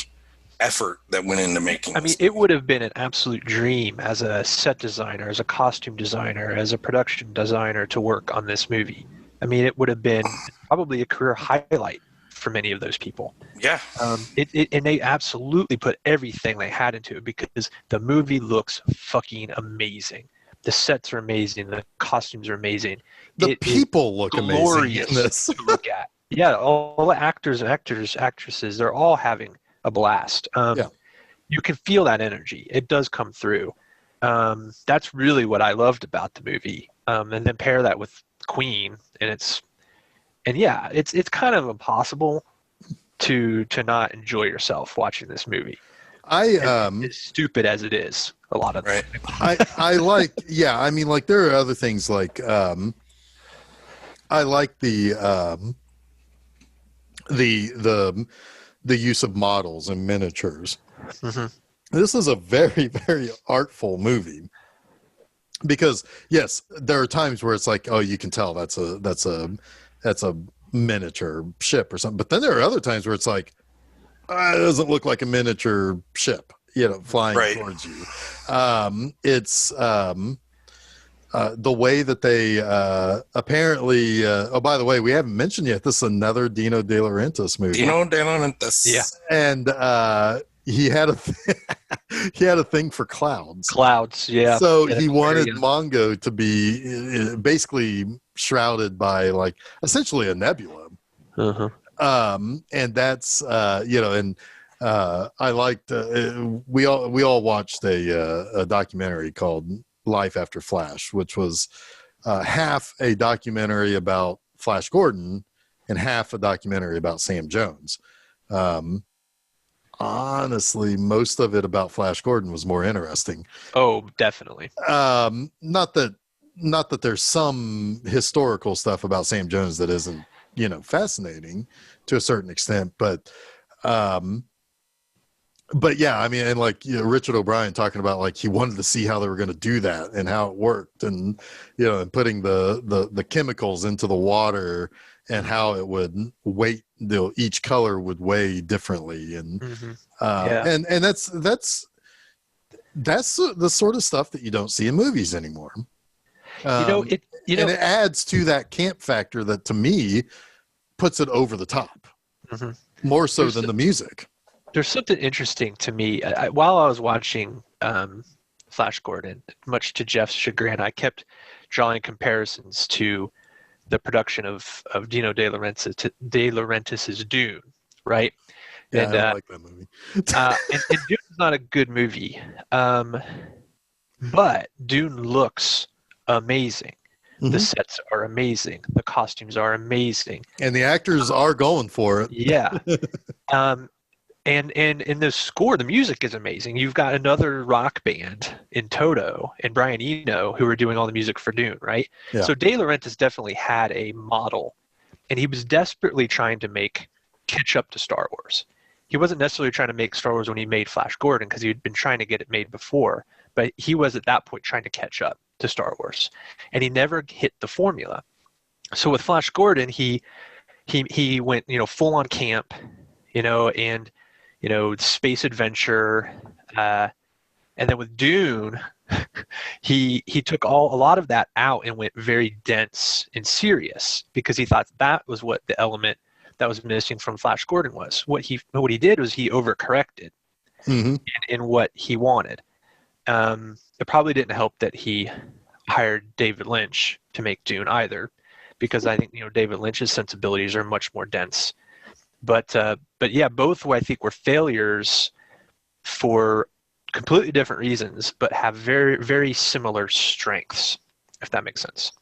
effort that went into making this. It would have been an absolute dream as a set designer, as a costume designer, as a production designer to work on this movie. It would have been probably a career highlight for many of those people. Yeah. And they absolutely put everything they had into it because the movie looks fucking amazing. The sets are amazing. The costumes are amazing. The people look amazing in this. To look at. Yeah, all the actors, actresses, they're all having a blast. You can feel that energy. It does come through. That's really what I loved about the movie. And then pair that with Queen, and it's kind of impossible to not enjoy yourself watching this movie. As stupid as it is, a lot of right. I like, like there are other things like I like the use of models and miniatures. Mm-hmm. This is a very, very artful movie because yes, there are times where it's like, oh, you can tell that's a miniature ship or something, but then there are other times where it's like, it doesn't look like a miniature ship, flying towards you. It's the way that they apparently. Oh, by the way, we haven't mentioned yet. This is another Dino De Laurentiis movie. Dino De Laurentiis. Yeah, and he had a thing for clouds. Clouds, yeah. So he wanted Mongo to be basically shrouded by like essentially a nebula. Uh-huh. And that's and I liked we all watched a documentary called Life After Flash, which was half a documentary about Flash Gordon and half a documentary about Sam Jones. Honestly, most of it about Flash Gordon was more interesting. Oh, definitely. Not that there's some historical stuff about Sam Jones that isn't fascinating to a certain extent, but yeah, and Richard O'Brien talking about like he wanted to see how they were going to do that and how it worked, and and putting the chemicals into the water and how it would weight, each color would weigh differently, and and that's the sort of stuff that you don't see in movies anymore. And it adds to that camp factor that to me puts it over the top, more so than the music. There's something interesting to me. While I was watching Flash Gordon, much to Jeff's chagrin, I kept drawing comparisons to the production of Dino De Laurentiis' Dune, right? Yeah, and, I like that movie. and Dune is not a good movie, but Dune looks amazing. The sets are amazing. The costumes are amazing. And the actors are going for it. Yeah. And the score, the music is amazing. You've got another rock band in Toto and Brian Eno who are doing all the music for Dune, right? Yeah. So De Laurentiis definitely had a model, and he was desperately trying to catch up to Star Wars. He wasn't necessarily trying to make Star Wars when he made Flash Gordon because he had been trying to get it made before, but he was at that point trying to catch up. to Star Wars, and he never hit the formula. So with Flash Gordon, he went, full on camp, and space adventure, and then with Dune, he took a lot of that out and went very dense and serious, because he thought that was what the element that was missing from Flash Gordon was. What he did was he overcorrected in what he wanted. It probably didn't help that he hired David Lynch to make Dune either, because I think David Lynch's sensibilities are much more dense. But yeah, both I think were failures for completely different reasons, but have very, very similar strengths, if that makes sense.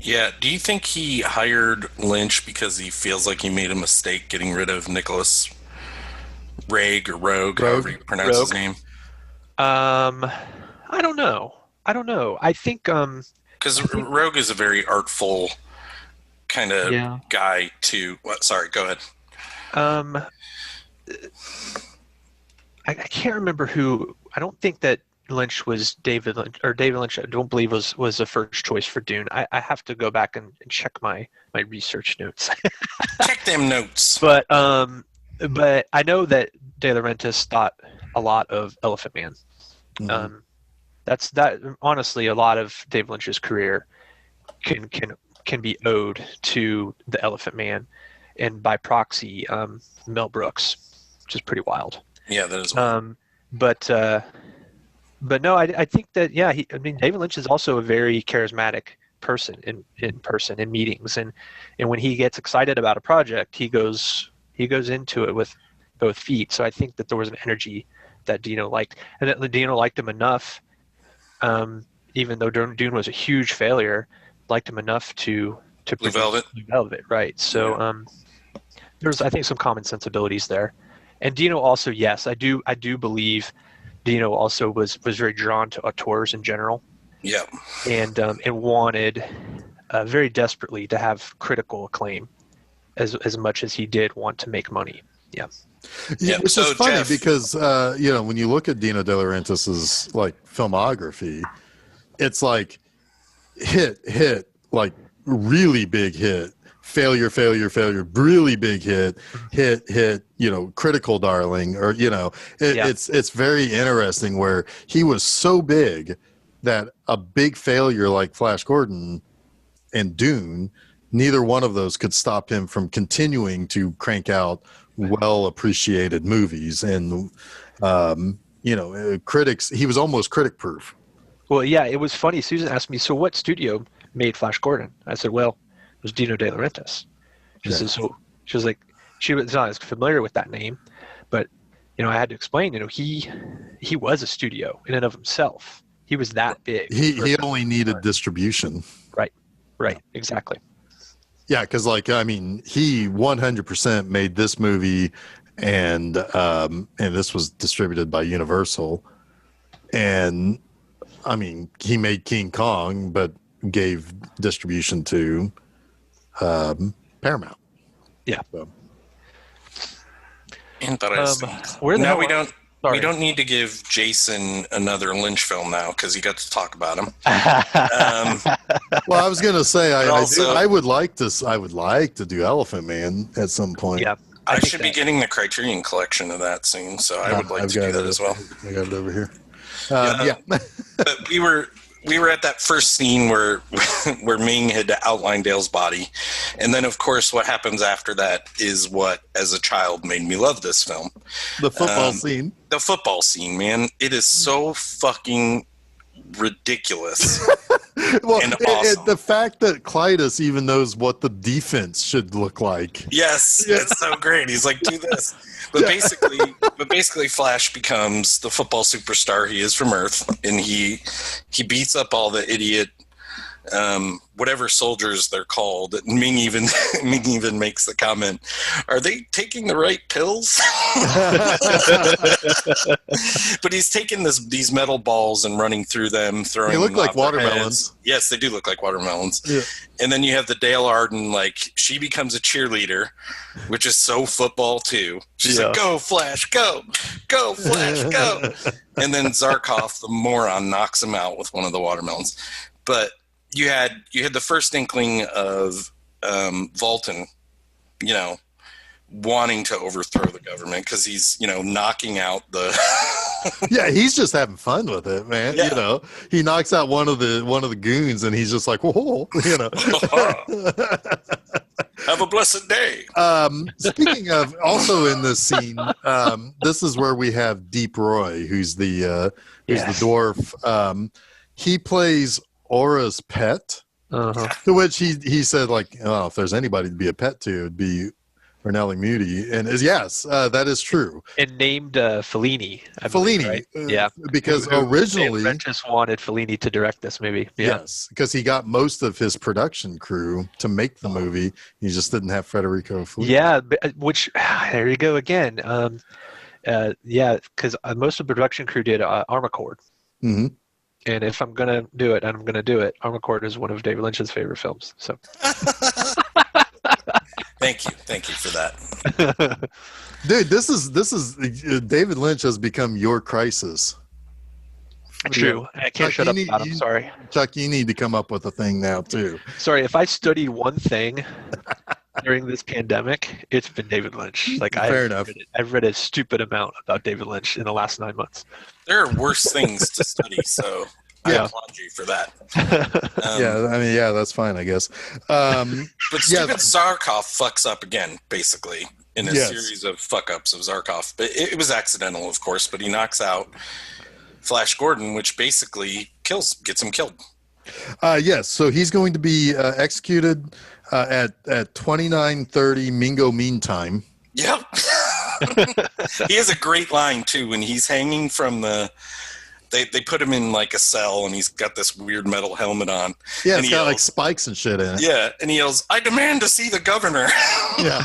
Yeah. Do you think he hired Lynch because he feels like he made a mistake getting rid of Nicholas Roeg, however you pronounce his name? I don't know. I think because Roeg is a very artful kind of guy too. Sorry, go ahead. I can't remember who. I don't think that Lynch was David Lynch, or David Lynch, I don't believe was the first choice for Dune. I have to go back and check my research notes. Check them notes. But I know that De Laurentiis thought a lot of Elephant Man. Mm-hmm. That's honestly, a lot of David Lynch's career can be owed to the Elephant Man, and by proxy, Mel Brooks, which is pretty wild. Yeah, that is wild. But no, I think that David Lynch is also a very charismatic person in person in meetings, and when he gets excited about a project, he goes into it with both feet. So I think that there was an energy that Dino liked, and that Dino liked him enough, even though Dune was a huge failure, liked him enough to Blue Velvet. Blue Velvet, right? So there's, I think, some common sensibilities there. And Dino also, yes, I do believe Dino also was very drawn to auteurs in general. Yeah. And wanted very desperately to have critical acclaim as much as he did want to make money. Yeah. Yeah, which is funny, Jeff, because when you look at Dino De Laurentiis's like filmography, it's like hit, like really big hit, failure, really big hit, critical darling, or it's very interesting where he was so big that a big failure like Flash Gordon and Dune, neither one of those could stop him from continuing to crank out well appreciated movies. And critics, he was almost critic proof. Well, yeah, it was funny. Susan asked me, so what studio made Flash Gordon? I said, well, it was Dino De Laurentiis. She said, so she was like, she was not as familiar with that name, but I had to explain, he was a studio in and of himself. He was that big. He only needed distribution. Right, exactly. Yeah, because he 100% made this movie, and this was distributed by Universal, and he made King Kong, but gave distribution to Paramount. Yeah. So. Interesting. Now we don't need to give Jason another Lynch film now because he got to talk about him. Well, I was going to say I would like to do Elephant Man at some point. Yeah, I should be getting the Criterion collection of that soon, so I would like to do that as well. I got it over here. But we were at that first scene where Ming had outlined Dale's body, and then of course what happens after that is what, as a child, made me love this film. The football scene. The football scene, man, it is so fucking ridiculous. Well, and awesome. The fact that Clytus even knows what the defense should look like. Yes, it's so great. He's like, do this. But basically, Flash becomes the football superstar he is from Earth, and he beats up all the idiot, whatever soldiers they're called. Ming even makes the comment, "Are they taking the right pills?" But he's taking these metal balls and running through them, throwing. They look them like watermelons. Yes, they do look like watermelons. Yeah. And then you have the Dale Arden, like, she becomes a cheerleader, which is so football too. She's like, "Go Flash, go Flash, go!" And then Zarkov, the moron, knocks him out with one of the watermelons. But you had the first inkling of Volton, wanting to overthrow the government because he's knocking out the Yeah, he's just having fun with it, man. Yeah. He knocks out one of the goons, and he's just like, whoa, Have a blessed day. Speaking of, also in this scene, this is where we have Deep Roy, who's the dwarf. He plays Aura's pet, to which he said, like, oh, if there's anybody to be a pet to, it'd be Ornelli Moody, and yes, that is true. And named Fellini. Fellini, right? Yeah, because originally David just wanted Fellini to direct this movie. Yeah. Yes, because he got most of his production crew to make the movie. He just didn't have Federico Fellini. Yeah, which there you go again. Because most of the production crew did Armacord. Mm-hmm. And if I'm gonna do it, I'm gonna do it. Armacord is one of David Lynch's favorite films. So. Thank you for that. Dude, this is David Lynch has become your crisis. True. I can't shut up about him. Sorry, Chuck. You need to come up with a thing now too. Sorry, if I study one thing during this pandemic, it's been David Lynch. Like, Fair enough. I've read a stupid amount about David Lynch in the last 9 months. There are worse things to study, so I applaud you for that. That's fine, I guess. But Steven Zarkov fucks up again, basically, in a series of fuck-ups of Zarkov. But it was accidental, of course, but he knocks out Flash Gordon, which basically gets him killed. Yes, so he's going to be executed at 29:30 Mingo Mean Time. Yep. He has a great line, too, when he's hanging from the... They put him in like a cell, and he's got this weird metal helmet on. Yeah, and it's got like spikes and shit in it. Yeah, and he yells, "I demand to see the governor." Yeah.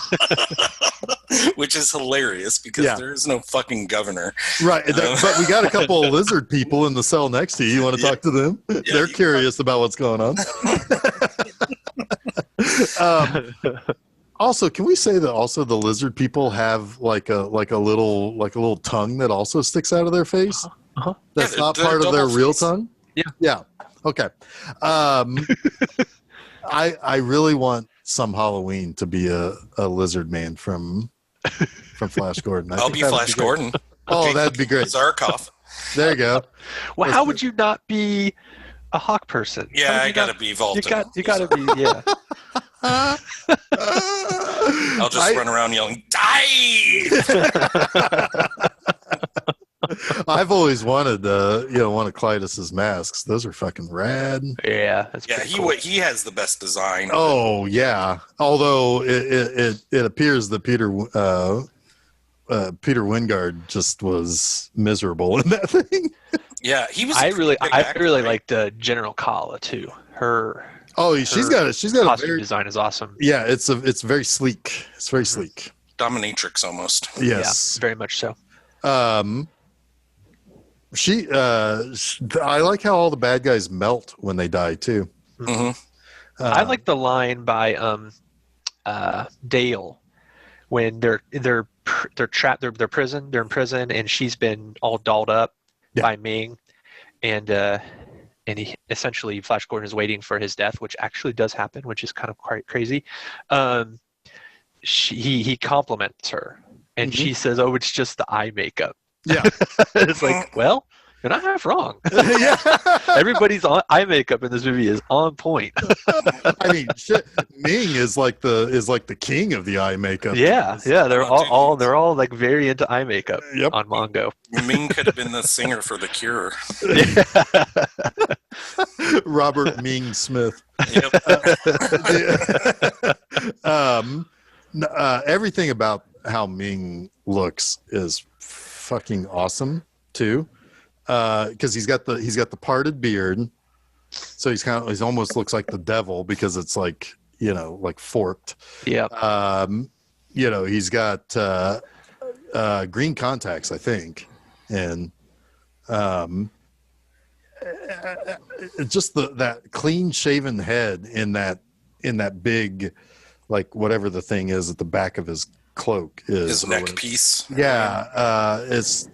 Which is hilarious because there is no fucking governor. Right, but we got a couple of lizard people in the cell next to you. You want to talk to them? Yeah, they're curious about what's going on. Also, can we say that also the lizard people have like a little tongue that also sticks out of their face? That's not part of their real tongue? Yeah. Okay. I really want some Halloween to be a lizard man from Flash Gordon. I'll be Flash Gordon. Oh, that'd be great. Zarkov. There you go. Well, how would you not be a hawk person? Yeah, I gotta be Volta. You gotta be, yeah. I'll just run around yelling, "Die!" I've always wanted one of Clytus's masks. Those are fucking rad. Yeah, cool. He has the best design. Oh yeah. Although it appears that Peter Wingard just was miserable in that thing. Yeah, he was. I really liked General Kala too. She's got a costume design is awesome. Yeah, it's very sleek. It's very sleek. Dominatrix almost. Yes, yeah, very much so. I like how all the bad guys melt when they die too. Mm-hmm. I like the line by Dale when they're trapped. They're in prison, and she's been all dolled up by Ming, and he essentially Flash Gordon is waiting for his death, which actually does happen, which is kind of quite crazy. He compliments her, and she says, "Oh, it's just the eye makeup." Yeah. It's like, well, you're not half wrong. Yeah. Everybody's eye makeup in this movie is on point. I mean, shit, Ming is like the king of the eye makeup. Yeah, they're all like very into eye makeup on Mongo. Ming could have been the singer for The Cure. Robert Ming Smith. Yep. Everything about how Ming looks is fucking awesome too, because he's got the parted beard, so he almost looks like the devil because it's like forked. Yeah. He's got green contacts, I think, and just that clean shaven head in that big, like whatever the thing is at the back of his cloak is his neck piece. Yeah, it's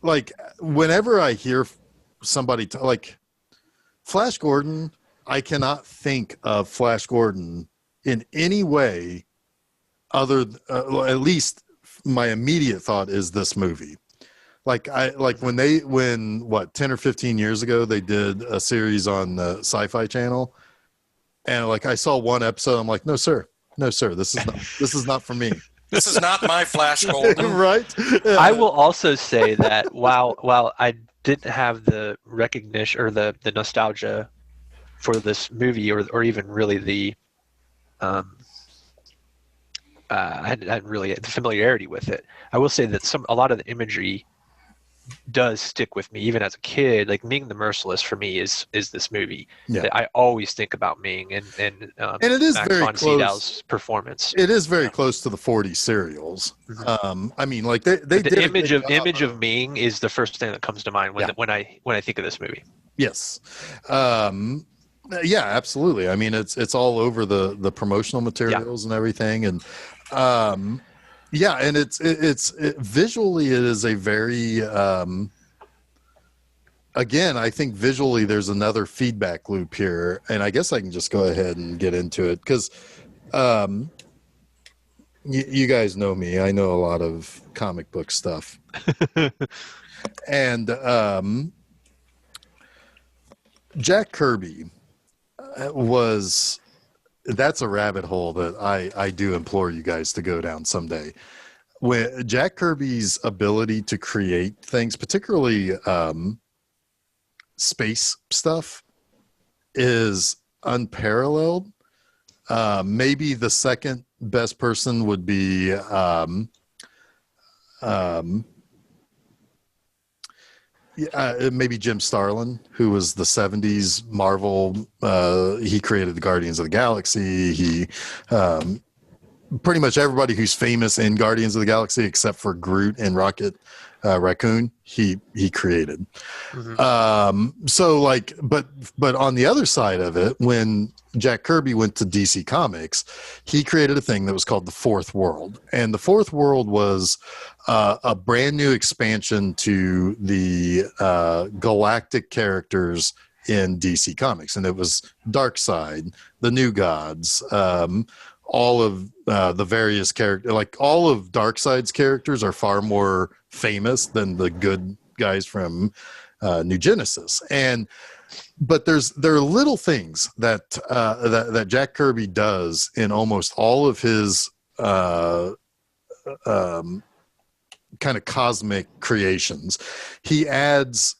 like whenever I hear somebody like Flash Gordon, I cannot think of Flash Gordon in any way other, well, at least my immediate thought is this movie. Like when what 10 or 15 years ago they did a series on the Sci-Fi Channel, and like I saw one episode, I'm like, no sir, this is not for me. This is not my Flash Gordon. Right? I will also say that while I didn't have the recognition or the nostalgia for this movie, or even really the I hadn't really the familiarity with it. I will say that a lot of the imagery does stick with me even as a kid. Like Ming the Merciless for me is this movie. Yeah. I always think about Ming and it is Max very von close. Sydow's performance. It is very close to the 40 serials. I mean, like they the did image of Ming is the first thing that comes to mind when I think of this movie. Yes. Yeah, absolutely. I mean, it's all over the promotional materials and everything. And yeah, and it's visually it is a very again, I think visually there's another feedback loop here, and I guess I can just go ahead and get into it because you guys know me. I know a lot of comic book stuff. And Jack Kirby that's a rabbit hole that I do implore you guys to go down someday. When Jack Kirby's ability to create things, particularly space stuff, is unparalleled. Maybe the second best person would be maybe Jim Starlin, who was the 70s Marvel. He created the Guardians of the Galaxy. He pretty much everybody who's famous in Guardians of the Galaxy except for Groot and Rocket Raccoon, he created. So like, but on the other side of it, when Jack Kirby went to DC Comics, he created a thing that was called the Fourth World. And the Fourth World was a brand new expansion to the galactic characters in DC Comics. And it was Darkseid, the New Gods, all of the various characters. Like all of Darkseid's characters are far more famous than the good guys from New Genesis. But there are little things that Jack Kirby does in almost all of his kind of cosmic creations. He adds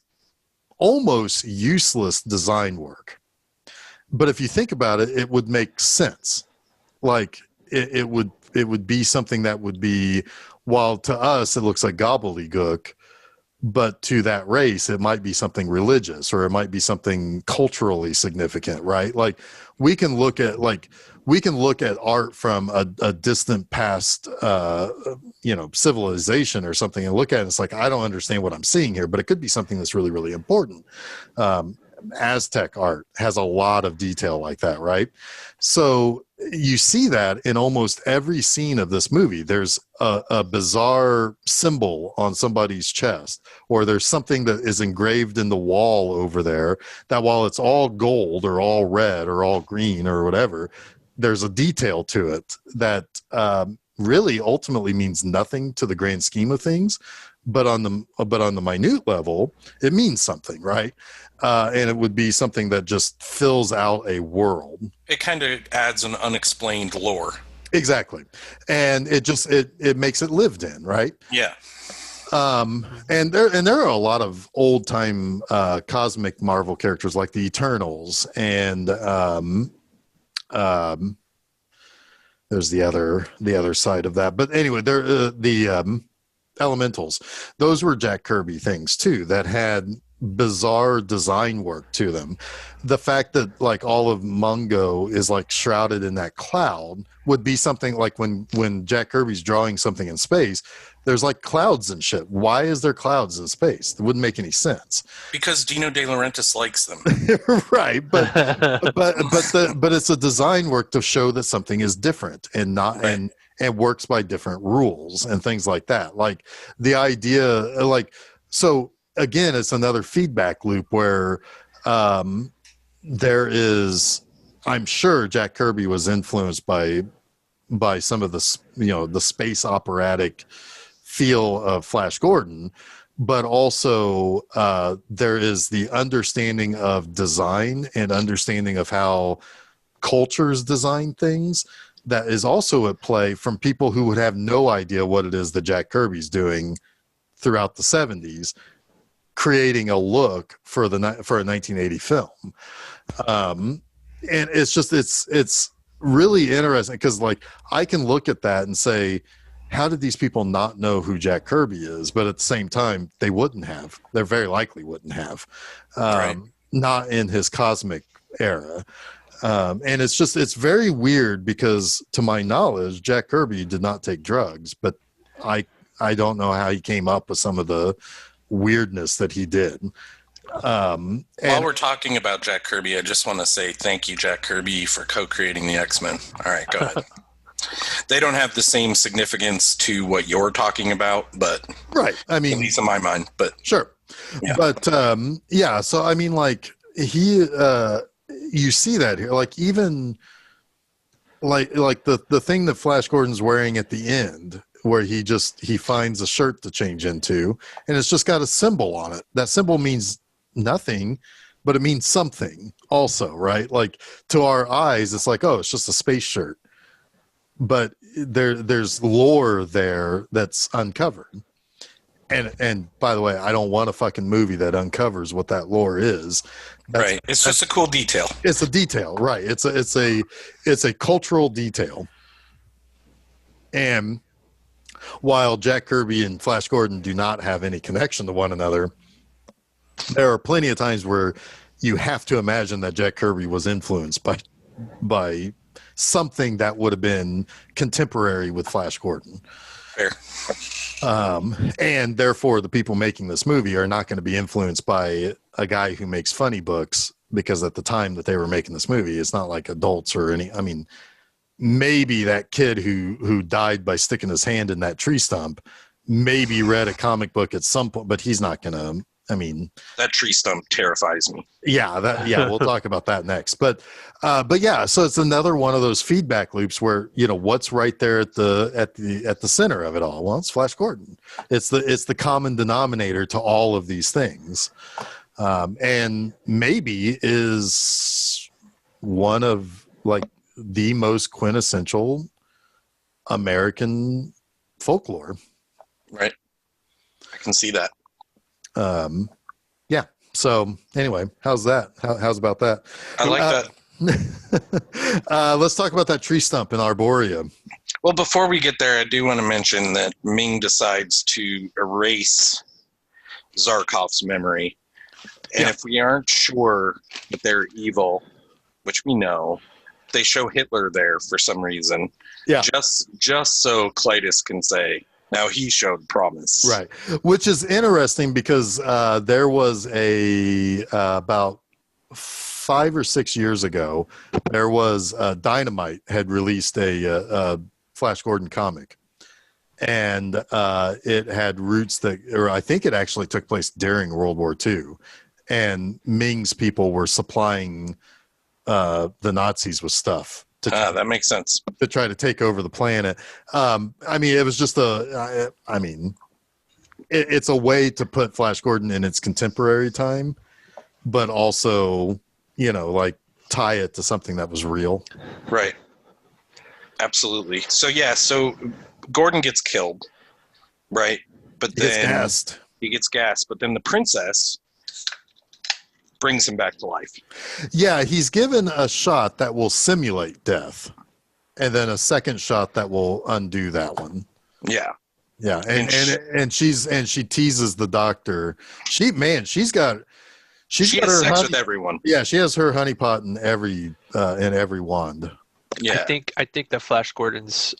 almost useless design work, but if you think about it, it would make sense. Like it would be something that would be, while to us it looks like gobbledygook, but to that race, it might be something religious, or it might be something culturally significant, right? Like we can look at art from a distant past, civilization or something, and look at it. It's like, I don't understand what I'm seeing here, but it could be something that's really, really important. Aztec art has a lot of detail like that, right? So you see that in almost every scene of this movie. There's a bizarre symbol on somebody's chest, or there's something that is engraved in the wall over there that, while it's all gold or all red or all green or whatever, there's a detail to it that really ultimately means nothing to the grand scheme of things. But on the minute level, it means something, right? And it would be something that just fills out a world. It kind of adds an unexplained lore. Exactly. And it makes it lived in, right? Yeah. And there are a lot of old time cosmic Marvel characters like the Eternals, and there's the other side of that. But anyway, they're the Elementals. Those were Jack Kirby things too that had bizarre design work to them. The fact that like all of Mungo is like shrouded in that cloud would be something like when Jack Kirby's drawing something in space, there's like clouds and shit. Why is there clouds in space? It wouldn't make any sense. Because Dino De Laurentiis likes them. Right. But it's a design work to show that something is different and not right. and works by different rules and things like that. Like the idea, like, so again, it's another feedback loop where there is, I'm sure Jack Kirby was influenced by some of the, the space operatic feel of Flash Gordon, but also there is the understanding of design and understanding of how cultures design things that is also at play from people who would have no idea what it is that Jack Kirby's doing throughout the 70s, creating a look for a 1980 film. And it's just, it's really interesting because, like, I can look at that and say, how did these people not know who Jack Kirby is? But at the same time, they wouldn't have. They very likely wouldn't have. Right. Not in his cosmic era. And it's very weird because, to my knowledge, Jack Kirby did not take drugs, but I don't know how he came up with some of the weirdness that he did. While we're talking about Jack Kirby, I just want to say thank you, Jack Kirby, for co-creating the X-Men. All right, go ahead. They don't have the same significance to what you're talking about, but right. I mean, at least in my mind, but sure. Yeah. But yeah, so I mean, like, he you see that here, like, even like the thing that Flash Gordon's wearing at the end, where he finds a shirt to change into, and it's just got a symbol on it. That symbol means nothing, but it means something also, right? Like, to our eyes, it's like, oh, it's just a space shirt. But there's lore there that's uncovered. And by the way, I don't want a fucking movie that uncovers what that lore is. Right. It's just a cool detail. It's a detail, right? It's a cultural detail. And while Jack Kirby and Flash Gordon do not have any connection to one another, there are plenty of times where you have to imagine that Jack Kirby was influenced by something that would have been contemporary with Flash Gordon. Fair. And therefore, the people making this movie are not going to be influenced by a guy who makes funny books, because at the time that they were making this movie, it's not like adults or any. I mean, maybe that kid who died by sticking his hand in that tree stump maybe read a comic book at some point, but he's not going to. I mean, that tree stump terrifies me. Yeah, we'll talk about that next. But yeah, so it's another one of those feedback loops where, what's right there at the center of it all. Well, it's Flash Gordon. It's the common denominator to all of these things, and maybe is one of, like, the most quintessential American folklore. Right. I can see that. Yeah. So anyway, how's that? How's about that? I like that. Let's talk about that tree stump in Arborea. Well, before we get there, I do want to mention that Ming decides to erase Zarkov's memory. And if we aren't sure that they're evil, which we know, they show Hitler there for some reason. Yeah. Just so Clytus can say, now he showed promise. Right. Which is interesting because there was about 5 or 6 years ago, there was Dynamite had released a Flash Gordon comic. And it had roots or I think it actually took place during World War II. And Ming's people were supplying the Nazis with stuff. That makes sense. To try to take over the planet. I mean, it was just it's a way to put Flash Gordon in its contemporary time, but also, like, tie it to something that was real. Right. Absolutely. So Gordon gets killed, right? But then he gets gassed, but then the princess brings him back to life. Yeah, he's given a shot that will simulate death, and then a second shot that will undo that one. Yeah. Yeah, and she teases the doctor. She has got her sex with everyone. Yeah, she has her honeypot in every wand. Yeah. I think that Flash Gordon's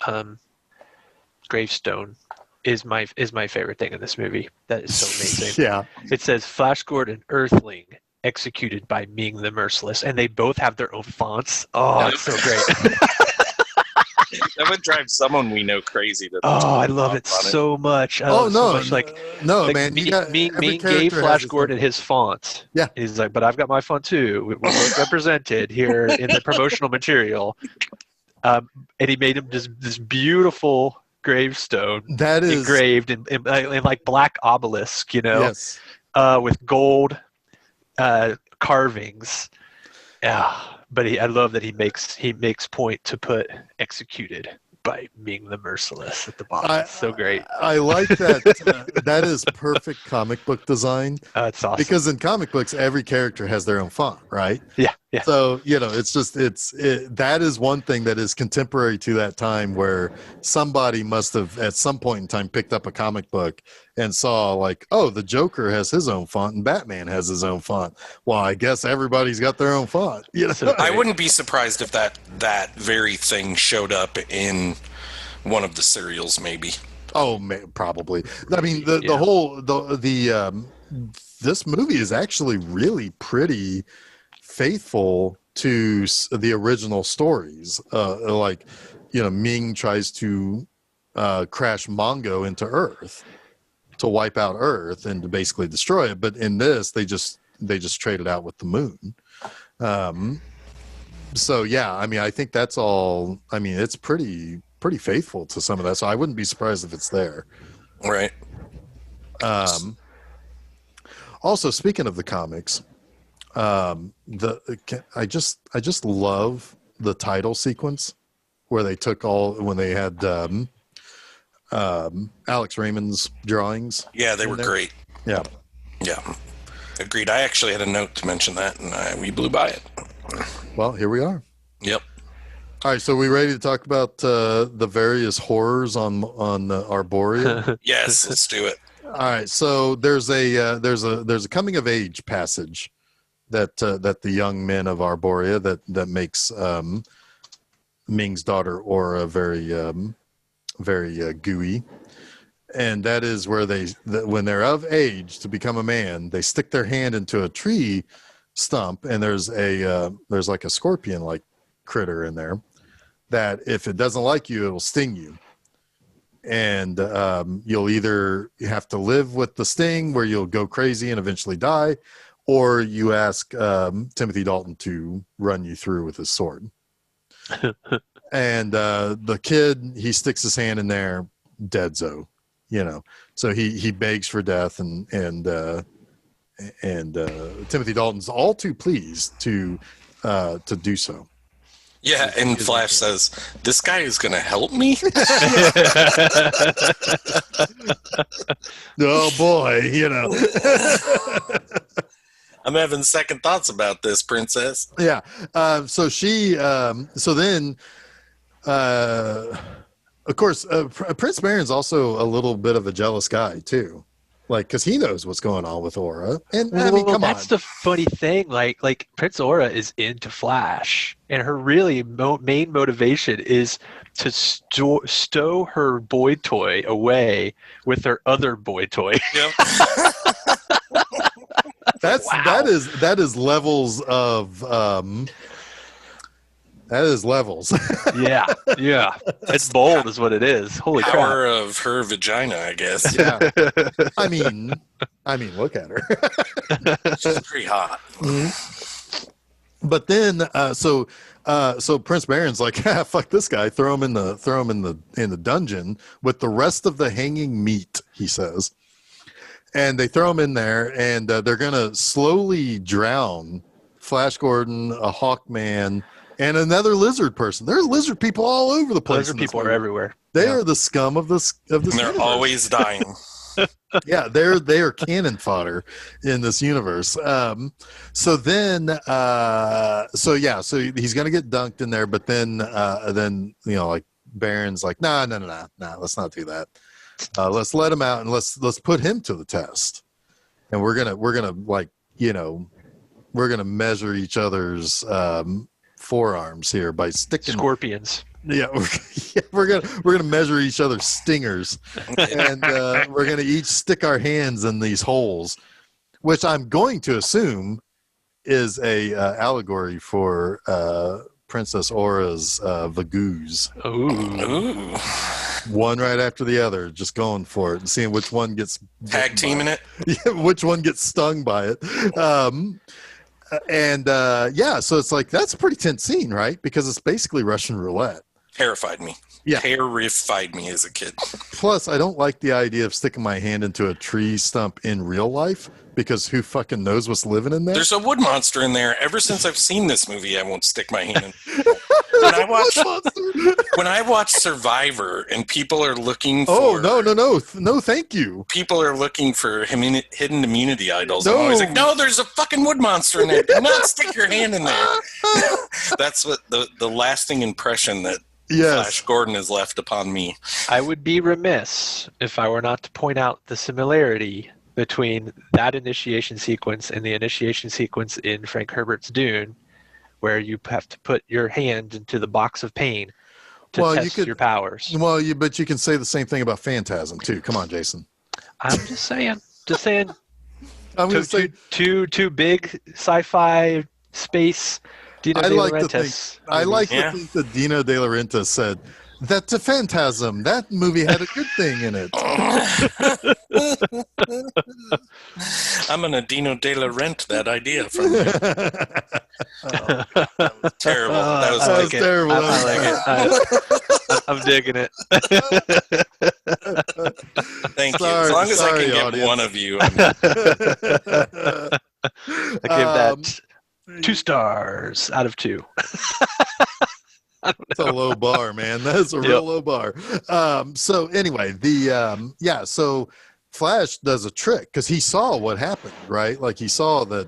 gravestone is my favorite thing in this movie. That is so amazing. Yeah. It says Flash Gordon, Earthling, executed by Ming the Merciless, and they both have their own fonts. Oh, it's so great. That would drive someone we know crazy. I love it so much. I love it so much. Like, man, you got me every gave character has Flash its Gordon own- his font. Yeah. He's like, but I've got my font too. We're both represented here in the promotional material. And he made him this beautiful gravestone that is engraved in like black obelisk, yes. With gold carvings. Yeah, but I love that he makes point to put executed by Ming the Merciless at the bottom. It's so great. I like that. That is perfect comic book design. It's awesome. Because in comic books, every character has their own font, right? Yeah. So, it's just, that is one thing that is contemporary to that time where somebody must have at some point in time picked up a comic book and saw like, oh, the Joker has his own font and Batman has his own font. Well, I guess everybody's got their own font. I wouldn't be surprised if that very thing showed up in one of the serials, maybe. Oh, probably. I mean, this movie is actually really pretty faithful to the original stories. Ming tries to crash Mongo into Earth to wipe out Earth and to basically destroy it. But in this, they just traded out with the moon. So yeah, I mean, I think that's all. I mean, it's pretty faithful to some of that. So I wouldn't be surprised if it's there. Right. Also, speaking of the comics, I just love the title sequence where they took when they had Alex Raymond's drawings. Yeah, they were great. Yeah. Agreed. I actually had a note to mention that, and we blew by it. Well, here we are. Yep. All right, so we ready to talk about the various horrors on Arborea? Yes, let's do it. All right, so there's a coming of age passage that the young men of Arborea that makes Ming's daughter Aura very gooey, and that is where when they're of age to become a man, they stick their hand into a tree stump, and there's like a scorpion like critter in there that if it doesn't like you, it'll sting you. And you'll either have to live with the sting where you'll go crazy and eventually die, or you ask Timothy Dalton to run you through with his sword. And the kid, he sticks his hand in there, deadzo, So he begs for death, and Timothy Dalton's all too pleased to do so. Yeah, and Flash says, "This guy is going to help me." Oh boy, I'm having second thoughts about this, princess. Yeah. So then, of course, Prince Baron's also a little bit of a jealous guy too. Like, because he knows what's going on with Aura, and I mean, come that's on. the funny thing. Like Prince Aura is into Flash, and her really main motivation is to stow her boy toy away with her other boy toy. Yep. That is levels of that is levels. Yeah. It's bold, is what it is. Holy crap! Power of her vagina, I guess. Yeah. I mean, look at her. She's pretty hot. Mm-hmm. But then, so Prince Baron's like, fuck this guy. Throw him in the dungeon with the rest of the hanging meat. He says, and they throw him in there, and they're gonna slowly drown Flash Gordon, a Hawkman, and another lizard person. There's lizard people all over the place. Lizard people are everywhere. They are the scum of this. And they're universe. always dying. Yeah, they are cannon fodder in this universe. So he's gonna get dunked in there, but then like Baron's like, nah, let's not do that. Let's let him out and let's put him to the test. And we're gonna measure each other's forearms here by sticking Scorpions. Yeah, we're gonna measure each other's stingers, and we're gonna each stick our hands in these holes, which I'm going to assume is a allegory for Princess Aura's Vagoos. Ooh. One right after the other, just going for it and seeing which one gets Tag teaming it. Yeah, which one gets stung by it. So it's like, that's a pretty tense scene, right? Because it's basically Russian roulette. Terrified me. Yeah. Terrified me as a kid. Plus, I don't like the idea of sticking my hand into a tree stump in real life, because who fucking knows what's living in there? There's a wood monster in there. Ever since I've seen this movie, I won't stick my hand in. When I watch Survivor and people are looking for... No, thank you. People are looking for hidden immunity idols. No. I'm always like, no, there's a fucking wood monster in there. Do not stick your hand in there. That's what the lasting impression that Flash Gordon has left upon me. I would be remiss if I were not to point out the similarity between that initiation sequence and the initiation sequence in Frank Herbert's Dune, where you have to put your hand into the box of pain to test your powers. But you can say the same thing about Phantasm too. Come on, Jason. I'm just saying. I'm going to say two big sci-fi space. Dino De Laurentiis. I like to think that Dino De Laurentiis said that to Phantasm, that movie had a good thing in it. I'm going to Dino De Laurentiis that idea from you. Terrible. That was terrible. I like it. I'm digging it. Thank you. As long as I can get audience. one of you. I give that 2 stars out of 2. It's a low bar, man. That's a real low bar. So anyway, so Flash does a trick because he saw what happened, right? Like he saw that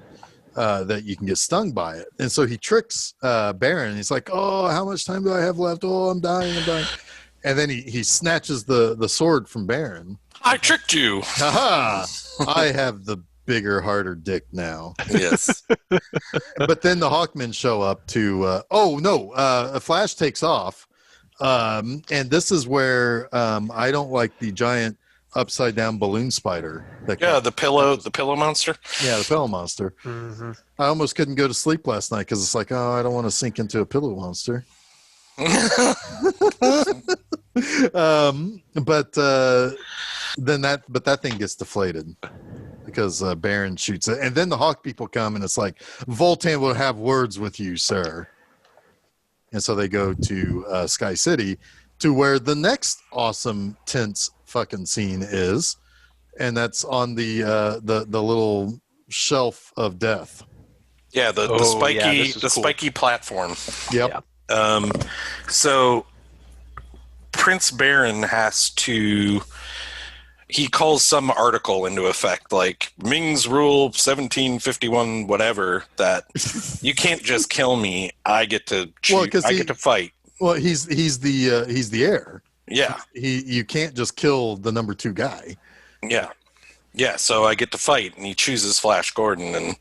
you can get stung by it, and so he tricks Baron. He's like, "Oh, how much time do I have left? Oh, I'm dying. And then he snatches the sword from Baron. I tricked you. Haha! I have the bigger, harder dick now. Yes. But then the Hawkmen show up to Flash takes off, and this is where I don't like the giant upside down balloon spider. The pillow monster. Yeah, the pillow monster. Mm-hmm. I almost couldn't go to sleep last night because it's like, oh, I don't want to sink into a pillow monster. But that thing gets deflated because Baron shoots it, and then the Hawk people come, and it's like, Voltan will have words with you, sir. And so they go to Sky City, to where the next awesome tense fucking scene is, and that's on the little shelf of death. Yeah, the spiky platform. Yep. Yeah. So Prince Baron he calls some article into effect, like Ming's Rule 1751, whatever, that you can't just kill me. I get to choose. I get to fight. Well, he's the heir. Yeah. You can't just kill the number 2 guy. Yeah. Yeah, so I get to fight, and he chooses Flash Gordon, and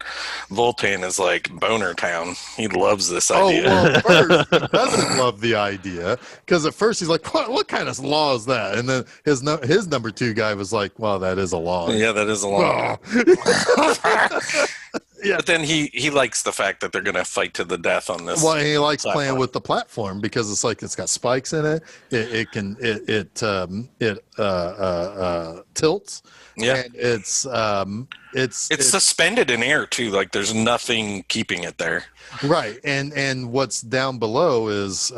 Voltan is like Boner Town. He loves this idea. Well, first, he doesn't love the idea, because at first he's like, what kind of law is that? And then his number 2 guy was like, well, that is a law. Yeah, that is a law. Yeah. But then he likes the fact that they're going to fight to the death on this. Well, he likes platform. playing with the platform because it's like it's got spikes in it. It tilts. Yeah, and it's suspended in air too. Like there's nothing keeping it there. Right, and what's down below is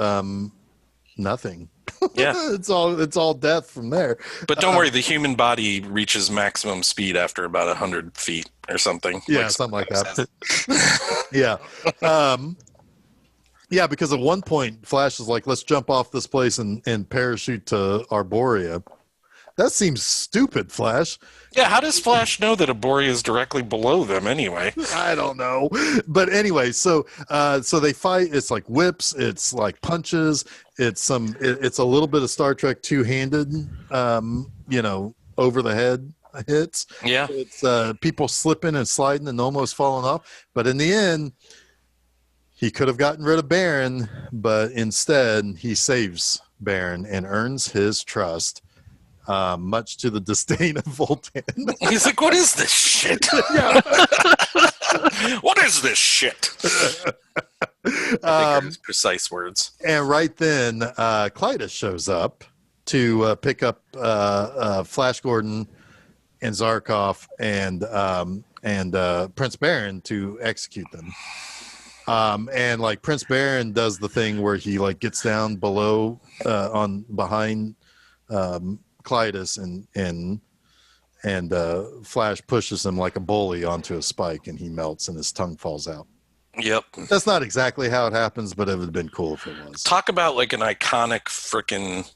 nothing. Yeah, it's all death from there. But don't worry, the human body reaches maximum speed after about 100 feet or something. Yeah, something like that. Yeah. Yeah, because at one point Flash is like, let's jump off this place and parachute to Arborea. That seems stupid, Flash. Yeah, how does Flash know that Arborea is directly below them anyway? I don't know. But anyway, so they fight. It's like whips. It's like punches. It's a little bit of Star Trek two-handed, over the head hits. Yeah. It's people slipping and sliding and almost falling off. But in the end, he could have gotten rid of Baron, but instead he saves Baron and earns his trust. Much to the disdain of Voltan. He's like, what is this shit? What is this shit? think are his precise words. And right then, Clytus shows up to pick up Flash Gordon and Zarkov and Prince Baron to execute them. And like Prince Baron does the thing where he like gets down below behind Clytus and Flash pushes him like a bully onto a spike, and he melts and his tongue falls out. Yep. That's not exactly how it happens, but it would have been cool if it was. Talk about like an iconic freaking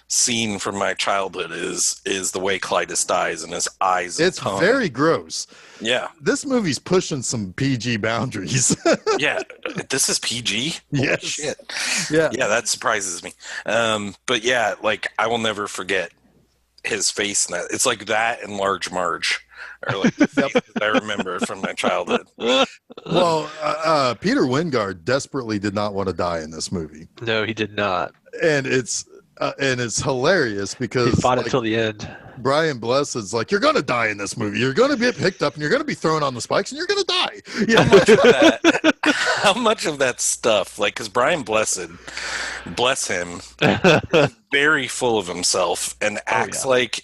scene from my childhood is the way Clytus dies and his eyes. It's tongue. very gross. Yeah. This movie's pushing some PG boundaries. Yeah. This is PG? Yes. Holy shit. Yeah. Yeah, that surprises me. But yeah, like I will never forget his face in that. It's like that and Large Marge are like the faces I remember from my childhood. Well, Peter Wingard desperately did not want to die in this movie. No, he did not. And it's hilarious because He fought like, it till the end. Brian Blessed's like, you're going to die in this movie. You're going to get picked up and you're going to be thrown on the spikes and you're going to die. Yeah. How much of that stuff, like, because Brian Blessed, bless him, is very full of himself and acts like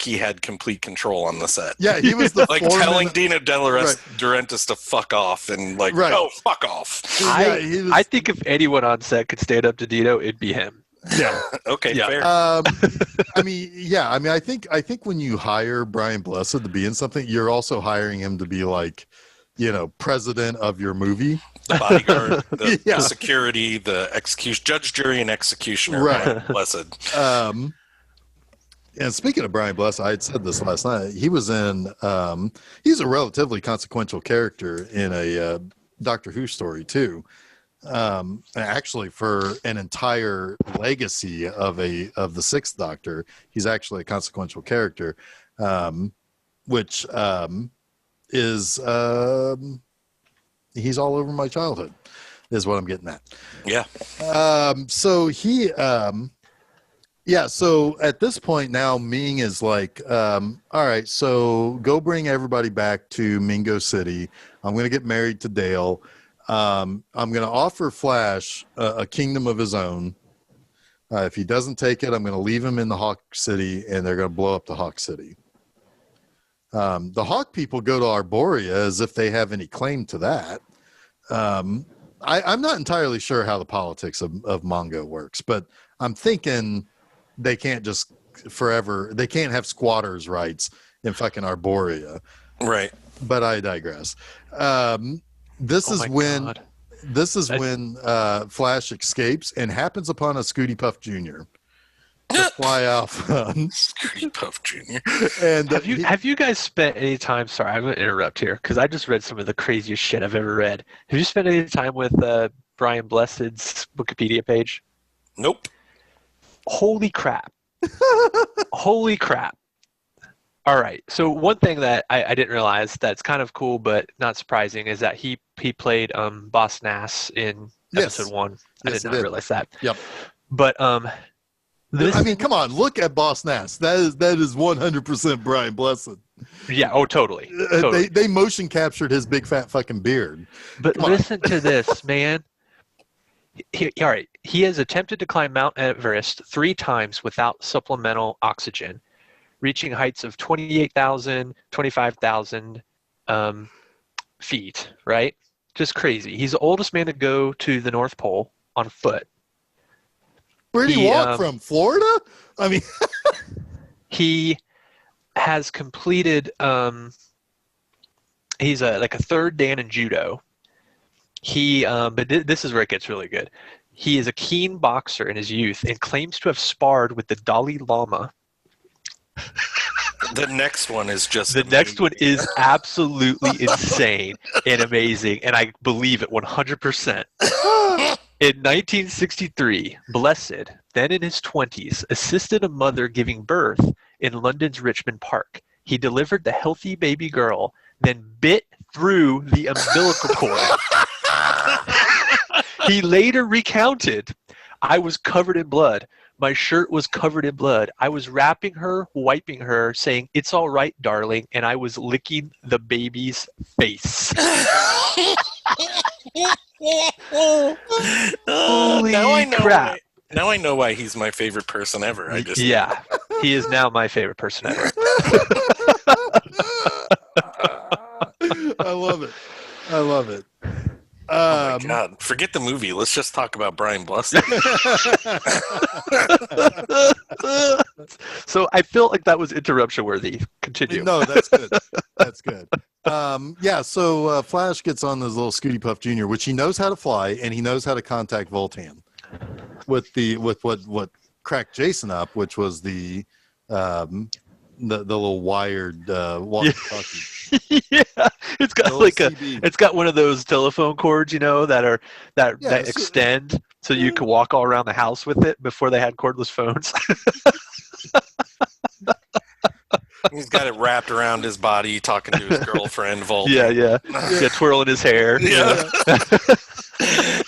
he had complete control on the set. Yeah, he was the like telling Dino De Laurentiis to fuck off and like, no, fuck off. I think if anyone on set could stand up to Dino, it'd be him. Yeah. Okay. Yeah. Fair. I think when you hire Brian Blessed to be in something, you're also hiring him to be like, president of your movie. The bodyguard, the security, the execution, judge, jury, and executioner. Right. Blessed. And speaking of Brian Blessed, I had said this last night. He was in. He's a relatively consequential character in a Doctor Who story too. Actually, for an entire legacy of the Sixth Doctor, he's actually a consequential character, which is he's all over my childhood, is what I'm getting at. Yeah. So he, so at this point now, Ming is like, all right, so go bring everybody back to Mingo City. I'm going to get married to Dale. I'm going to offer Flash a kingdom of his own. If he doesn't take it, I'm going to leave him in the Hawk City, and they're going to blow up the Hawk City. The Hawk people go to Arborea as if they have any claim to that. I'm not entirely sure how the politics of Mongo works, but I'm thinking they can't just forever. They can't have squatters' rights in fucking Arborea. Right. But I digress. This is when Flash escapes and happens upon a Scooty Puff Jr. to fly off. Scooty Puff Jr. And have you guys spent any time? Sorry, I'm going to interrupt here because I just read some of the craziest shit I've ever read. Have you spent any time with Brian Blessed's Wikipedia page? Nope. Holy crap! Holy crap! All right. So one thing that I didn't realize that's kind of cool but not surprising is that he played Boss Nass in episode 1. I did not realize that. Yep. But come on, look at Boss Nass. That is 100% Brian Blessed. Yeah. Oh, totally. They motion captured his big fat fucking beard. But listen to this, man. All right. He has attempted to climb Mount Everest 3 times without supplemental oxygen, reaching heights of 28,000, 25,000 feet, right? Just crazy. He's the oldest man to go to the North Pole on foot. Where did he walk from? Florida? I mean, he has completed. He's like a third Dan in judo. But this is where it gets really good. He is a keen boxer in his youth and claims to have sparred with the Dalai Lama. The next one is just the next one is absolutely insane and amazing, and I believe it 100%. In 1963, Blessed, then in his 20s, assisted a mother giving birth in London's Richmond Park. He delivered the healthy baby girl, then bit through the umbilical cord. He later recounted, "I was covered in blood. My shirt was covered in blood. I was wrapping her, wiping her, saying, 'It's all right, darling,' and I was licking the baby's face." Holy now I know crap. why, now I know why he's my favorite person ever. Yeah, he is now my favorite person ever. I love it. I love it. Oh my God! Forget the movie. Let's just talk about Brian Blessed. So I felt like that was interruption worthy. Continue. No, that's good. That's good. Yeah, so Flash gets on this little Scooty Puff Jr., which he knows how to fly, and he knows how to contact Voltan with what cracked Jason up, which was the little wired walkie-talkie. Yeah, it's got like it's got one of those telephone cords, that extend so you can walk all around the house with it before they had cordless phones. He's got it wrapped around his body, talking to his girlfriend, Voltan. Yeah, twirling his hair. Yeah.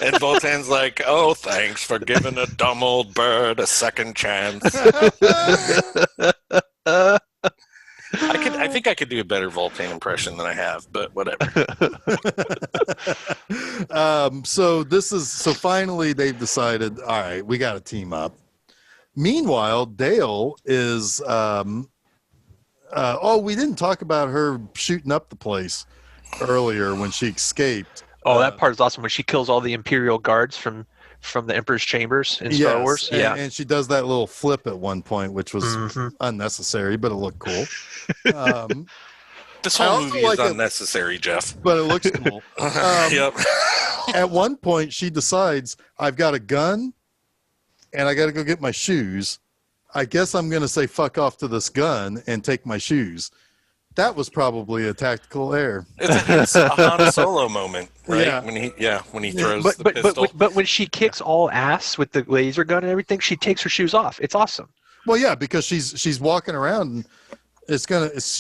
And Voltan's like, "Oh, thanks for giving a dumb old bird a second chance." I think I could do a better Voltan impression than I have, but whatever. So finally they've decided, all right, we got to team up. Meanwhile, Dale is we didn't talk about her shooting up the place earlier when she escaped. Oh, that part is awesome when she kills all the Imperial guards from the Emperor's chambers in Star Wars. And she does that little flip at one point, which was unnecessary, but it looked cool. This whole movie is unnecessary, Jeff. But it looks cool. Yep. At one point, she decides, I've got a gun, and I got to go get my shoes. I guess I'm going to say fuck off to this gun and take my shoes. That was probably a tactical error. It's a Han Solo moment, right? Yeah. When he throws the pistol. But when she kicks all ass with the laser gun and everything, she takes her shoes off. It's awesome. Well, yeah, because she's walking around and she's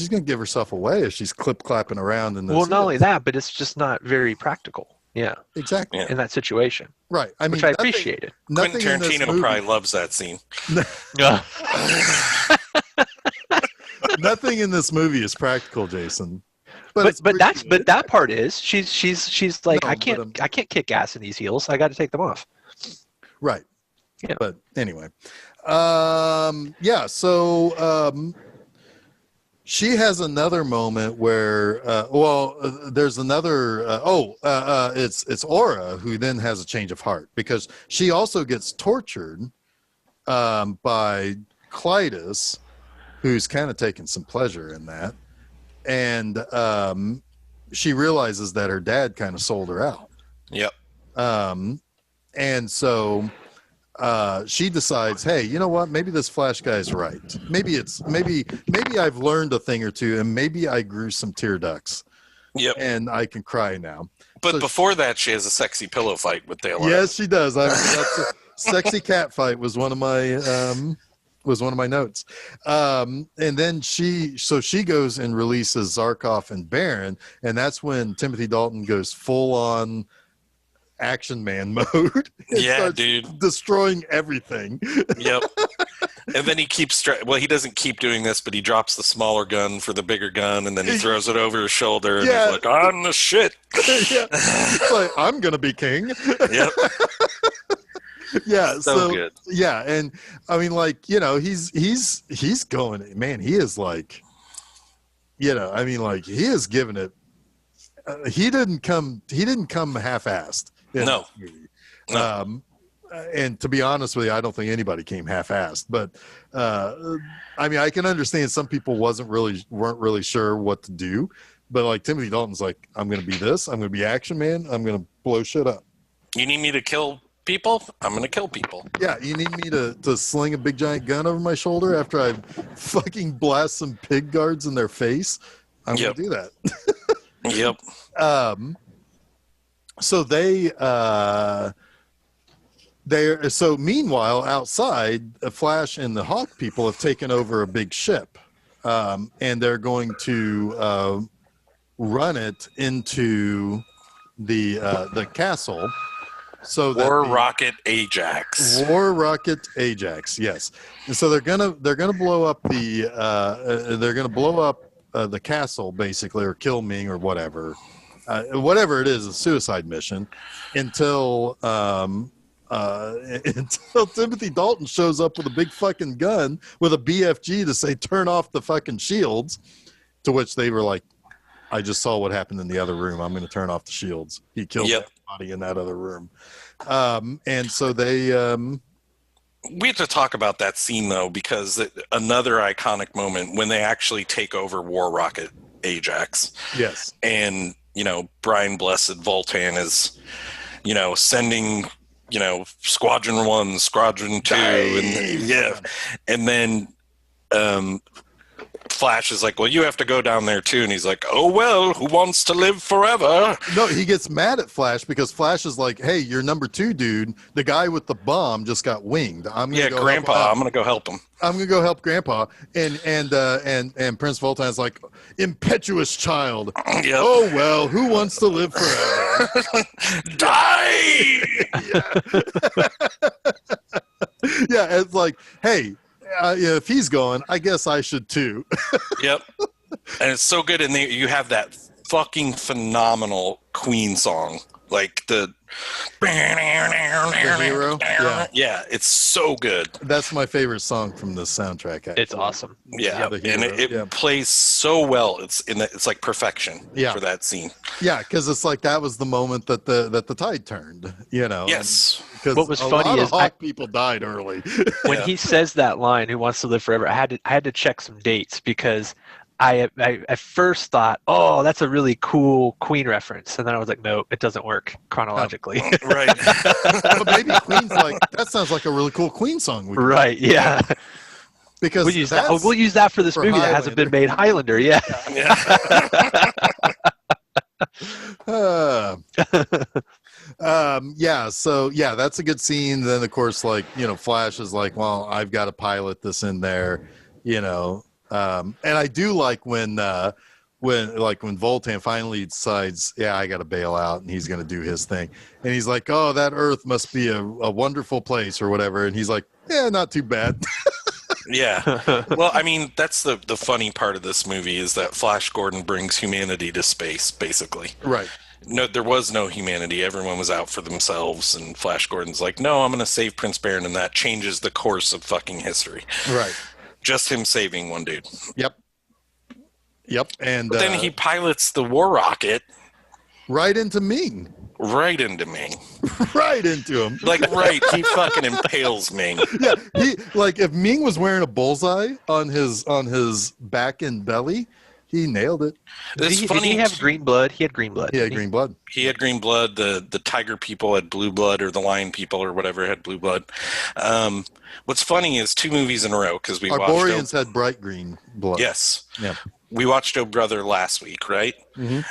gonna give herself away if she's clip clapping around. Not only that, but it's just not very practical. Yeah, exactly. In that situation, right? I mean, which I appreciated. Quentin Tarantino probably loves that scene. Nothing in this movie is practical, Jason. But that part is she's like, I can't kick ass in these heels. I got to take them off. Right. Yeah. But anyway, So she has another moment where there's another. It's Aura who then has a change of heart because she also gets tortured by Clytus, who's kind of taking some pleasure in that. And she realizes that her dad kind of sold her out. Yep. And so she decides, hey, you know what? Maybe this Flash guy's right. Maybe I've learned a thing or two, and maybe I grew some tear ducts. Yep. And I can cry now. But before that, she has a sexy pillow fight with Dale. Yes, she does. That's a sexy cat fight was one of my notes. And then she goes and releases Zarkov and Baron, and that's when Timothy Dalton goes full on action man mode. Yeah, dude, destroying everything. Yep. And then he keeps he doesn't keep doing this, but he drops the smaller gun for the bigger gun, and then he throws it over his shoulder, and he's like, "I'm the shit." Yeah. It's like, I'm gonna be king. Yep. Yeah, so good. Yeah, and I mean, like, he's going, man, he is like, I mean, like, he is giving it. He didn't come half-assed. No. And to be honest with you, I don't think anybody came half-assed. But I mean, I can understand some people weren't really sure what to do. But like Timothy Dalton's like, I'm going to be this. I'm going to be action man. I'm going to blow shit up. You need me to kill people? I'm going to kill people. Yeah, you need me to sling a big giant gun over my shoulder after I fucking blast some pig guards in their face? I'm going to do that. Yep. So so meanwhile, outside, Flash and the Hawk people have taken over a big ship, and they're going to run it into the castle. So War Rocket Ajax, yes. And so they're gonna blow up the castle basically, or kill Ming or whatever. whatever it is, a suicide mission, until until Timothy Dalton shows up with a big fucking gun with a BFG to say, turn off the fucking shields, to which they were like, I just saw what happened in the other room. I'm going to turn off the shields. He killed everybody in that other room. And so they... we have to talk about that scene, though, because another iconic moment when they actually take over War Rocket Ajax. Yes. And, Brian Blessed Voltan is, sending, Squadron 1, Squadron 2. And then Flash is like, well, you have to go down there too. And he's like, oh, well, who wants to live forever? No, he gets mad at Flash because Flash is like, hey, you're number 2, dude. The guy with the bomb just got winged. I'm gonna go Grandpa, I'm going to go help him. I'm going to go help Grandpa. And Prince Voltan's like, impetuous child. Yep. Oh, well, who wants to live forever? Die! Yeah, it's like, hey, if he's going, I guess I should too. Yep. And it's so good. And you have that fucking phenomenal Queen song. Like the hero. Yeah, it's so good. That's my favorite song from this soundtrack. Actually. It's awesome. Yeah, and it plays so well. It's like perfection for that scene. Yeah, because it's like that was the moment that the tide turned. Yes. Because what was funny is people died early. When he says that line, "Who wants to live forever?" I had to check some dates because I at first thought, oh, that's a really cool Queen reference, and then I was like, no, it doesn't work chronologically. Right. But maybe Queen's like, that sounds like a really cool Queen song. Right. Yeah. Because we'll use that for this movie that hasn't been made. Highlander. Yeah. So that's a good scene. Then of course, Flash is like, well, I've got to pilot this in there, and I do like when Voltan finally decides, I got to bail out, and he's going to do his thing, and he's like, oh, that Earth must be a wonderful place or whatever, and he's like, yeah, not too bad. Yeah. Well, I mean, that's the funny part of this movie is that Flash Gordon brings humanity to space, basically. Right. No, there was no humanity. Everyone was out for themselves, and Flash Gordon's like, no, I'm going to save Prince Baron, and that changes the course of fucking history. Right. Just him saving one dude. Yep. And but then he pilots the War Rocket right into Ming. Right into Ming. Right into him. He fucking impales Ming. Yeah, if Ming was wearing a bullseye on his back and belly, he nailed it. Did he have green blood? He had green blood. He had green blood. He had green blood. The tiger people had blue blood, or the lion people or whatever had blue blood. What's funny is 2 movies in a row, because we Arborians had bright green blood. Yes. Yeah. We watched Oh Brother last week, right? Mm-hmm.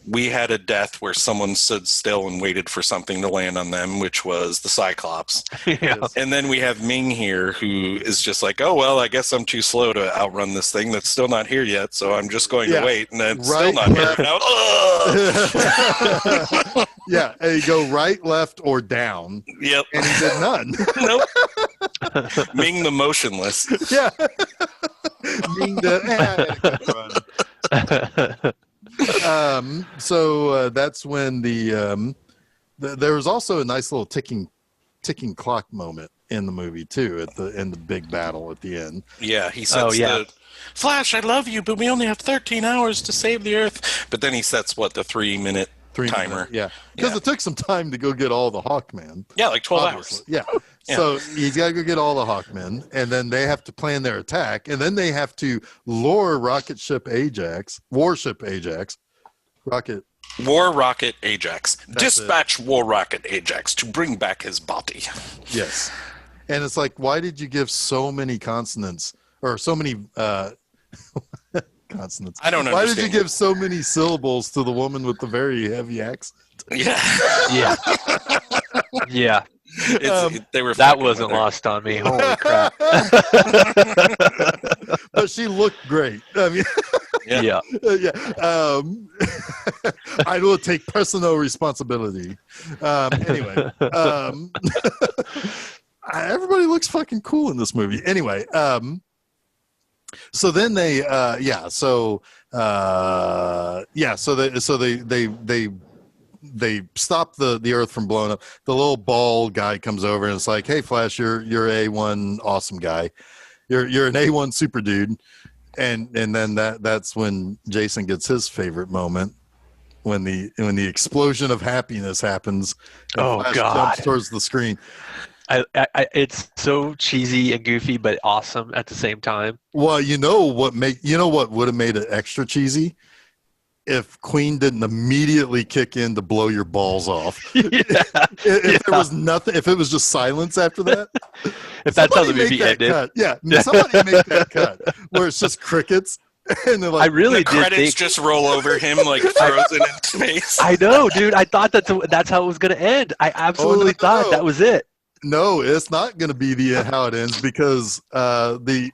We had a death where someone stood still and waited for something to land on them, which was the Cyclops. Yeah. And then we have Ming here, who is just like, oh, well, I guess I'm too slow to outrun this thing that's still not here yet, so I'm just going to wait, and then still not here. Now, yeah, and you go right, left, or down. Yep. And he did none. Nope. Ming the motionless. Yeah. Ming the so that's when there was also a nice little ticking clock moment in the movie too, in the big battle at the end. Yeah, he sets Flash, I love you, but we only have 13 hours to save the Earth. But then he sets the 3-minute timer. Yeah, because it took some time to go get all the Hawkmen. Yeah, like 12 hours. Yeah. So he's got to go get all the Hawkmen, and then they have to plan their attack, and then they have to lure War Rocket Ajax. Dispatch War Rocket Ajax to bring back his body. Yes. And it's like, why did you give so many consonants, or so many consonants? I don't understand. Why did you give so many syllables to the woman with the very heavy accent? Yeah. Yeah. Yeah. That wasn't lost on me. Holy crap. But she looked great. I mean, yeah. I will take personal responsibility. Anyway, everybody looks fucking cool in this movie. Anyway, So then they they stop the earth from blowing up. The little bald guy comes over and it's like, hey Flash, you're A1 awesome guy, you're an A1 super dude. And then that's when Jason gets his favorite moment, when the explosion of happiness happens and Oh Flash God. jumps towards the screen. It's so cheesy and goofy, but awesome at the same time. Well, you know what would have made it extra cheesy? If Queen didn't immediately kick in to blow your balls off. If there was nothing, if it was just silence after that. If that's how the movie ended. Cut. Yeah, somebody make that cut where it's just crickets. And they're like, I really the did credits think just roll over him like frozen in space. I know, dude. I thought that's how it was going to end. I absolutely thought that was it. No, it's not going to be how it ends, because the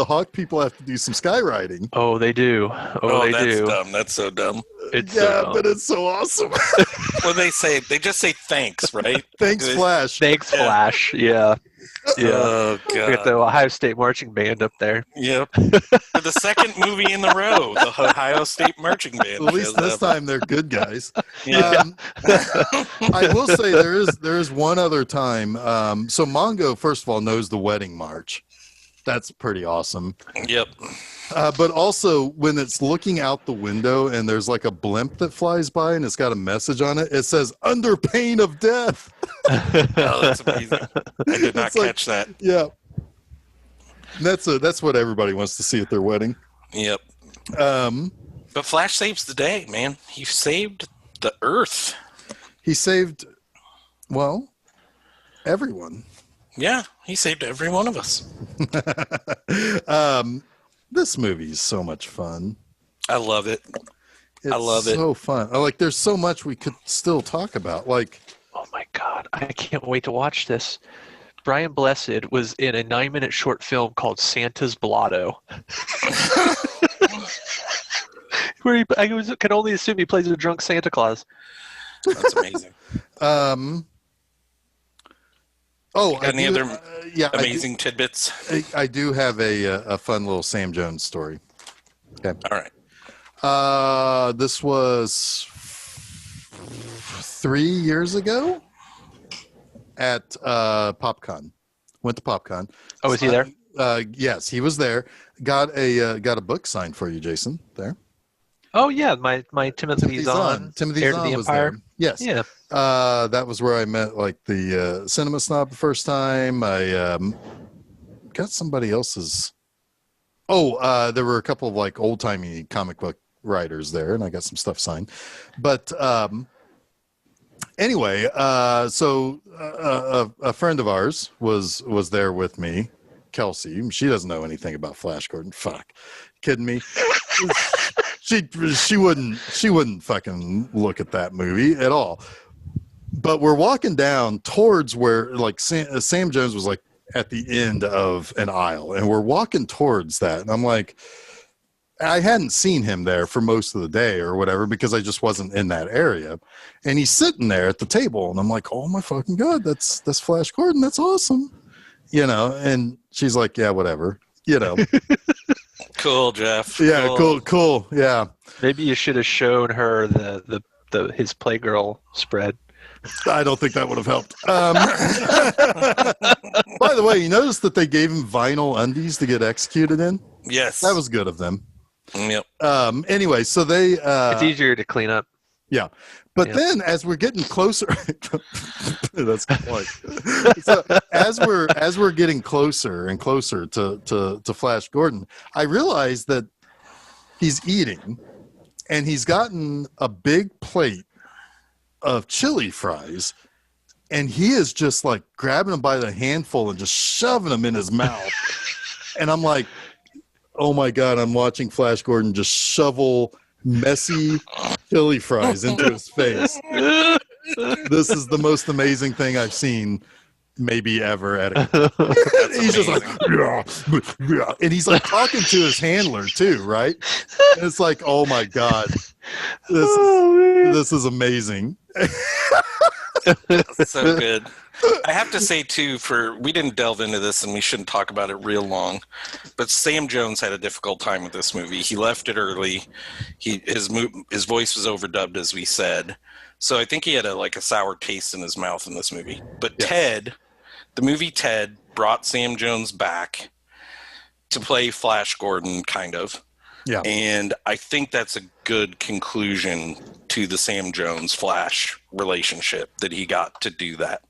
Hawk people have to do some skywriting. Oh, they do. That's dumb. That's so dumb. It's but it's so awesome. What they say? They just say thanks, right? Thanks, Flash. Thanks, Flash. Yeah. Oh We got God. the Ohio State marching band up there. Yep. For the second movie in the row, the Ohio State marching band. At least shows this up. time they're good guys. Yeah. I will say there is one other time. So Mongo, first of all, knows the wedding march. That's pretty awesome. Yep. But also when it's looking out the window and there's like a blimp that flies by and it's got a message on it, it says "under pain of death." Oh, that's amazing. I did not It's like- catch that. Yeah, that's what everybody wants to see at their wedding. Yep. Um, But Flash saves the day, man. He saved the Earth. he saved, well, everyone. Yeah, he saved every one of us. This movie is so much fun. I love it. It's love it. so fun. Like, there's so much we could still talk about. Like, Oh my God, I can't wait to watch this. Brian Blessed was in a 9-minute short film called Santa's Blotto. Where can only assume he plays a drunk Santa Claus. That's amazing. Oh, Any other amazing amazing tidbits? I do have a fun little Sam Jones story. Okay. All right. This was 3 years ago at PopCon. Went to PopCon. Oh, was he there? Yes, he was there. Got a book signed for you, Jason. There. Oh yeah, my Timothy Zahn, Timothy Heir to Zahn the was Empire. there. Yes. Yeah. That was where I met like the cinema snob the first time. I got somebody else's. Oh, there were a couple of like old timey comic book writers there, and I got some stuff signed. But anyway, so a friend of ours was there with me, Kelsey. She doesn't know anything about Flash Gordon. Fuck, kidding me? She wouldn't fucking look at that movie at all. But we're walking down towards where like Sam Jones was like at the end of an aisle, and we're walking towards that, and I'm like, I hadn't seen him there for most of the day or whatever because I just wasn't in that area, and he's sitting there at the table, and I'm like, oh my fucking God, that's Flash Gordon, that's awesome, you know. And she's like, yeah, whatever, you know. Cool, Jeff. Yeah, cool. Yeah. Maybe you should have shown her his Playgirl spread. I don't think that would have helped. By the way, you notice that they gave him vinyl undies to get executed in? Yes. That was good of them. Yep. Anyway, so they... It's easier to clean up. Yeah. But Yeah. then as we're getting closer... That's a good point. So as we're getting closer and closer to Flash Gordon, I realized that he's eating, and he's gotten a big plate of chili fries, and he is just like grabbing them by the handful and just shoving them in his mouth. And I'm like, oh my God, I'm watching Flash Gordon just shovel messy chili fries into his face. This is the most amazing thing I've seen maybe ever at a he's just like yeah, and he's like talking to his handler too, right? And it's like, oh my God, this is amazing. So good. I have to say too, we didn't delve into this and we shouldn't talk about it real long, but Sam Jones had a difficult time with this movie. He left it early. His voice was overdubbed, as we said. So I think he had a sour taste in his mouth in this movie. But Yes. the movie Ted brought Sam Jones back to play Flash Gordon, kind of. Yeah. And I think that's a good conclusion to the Sam Jones Flash relationship, that he got to do that.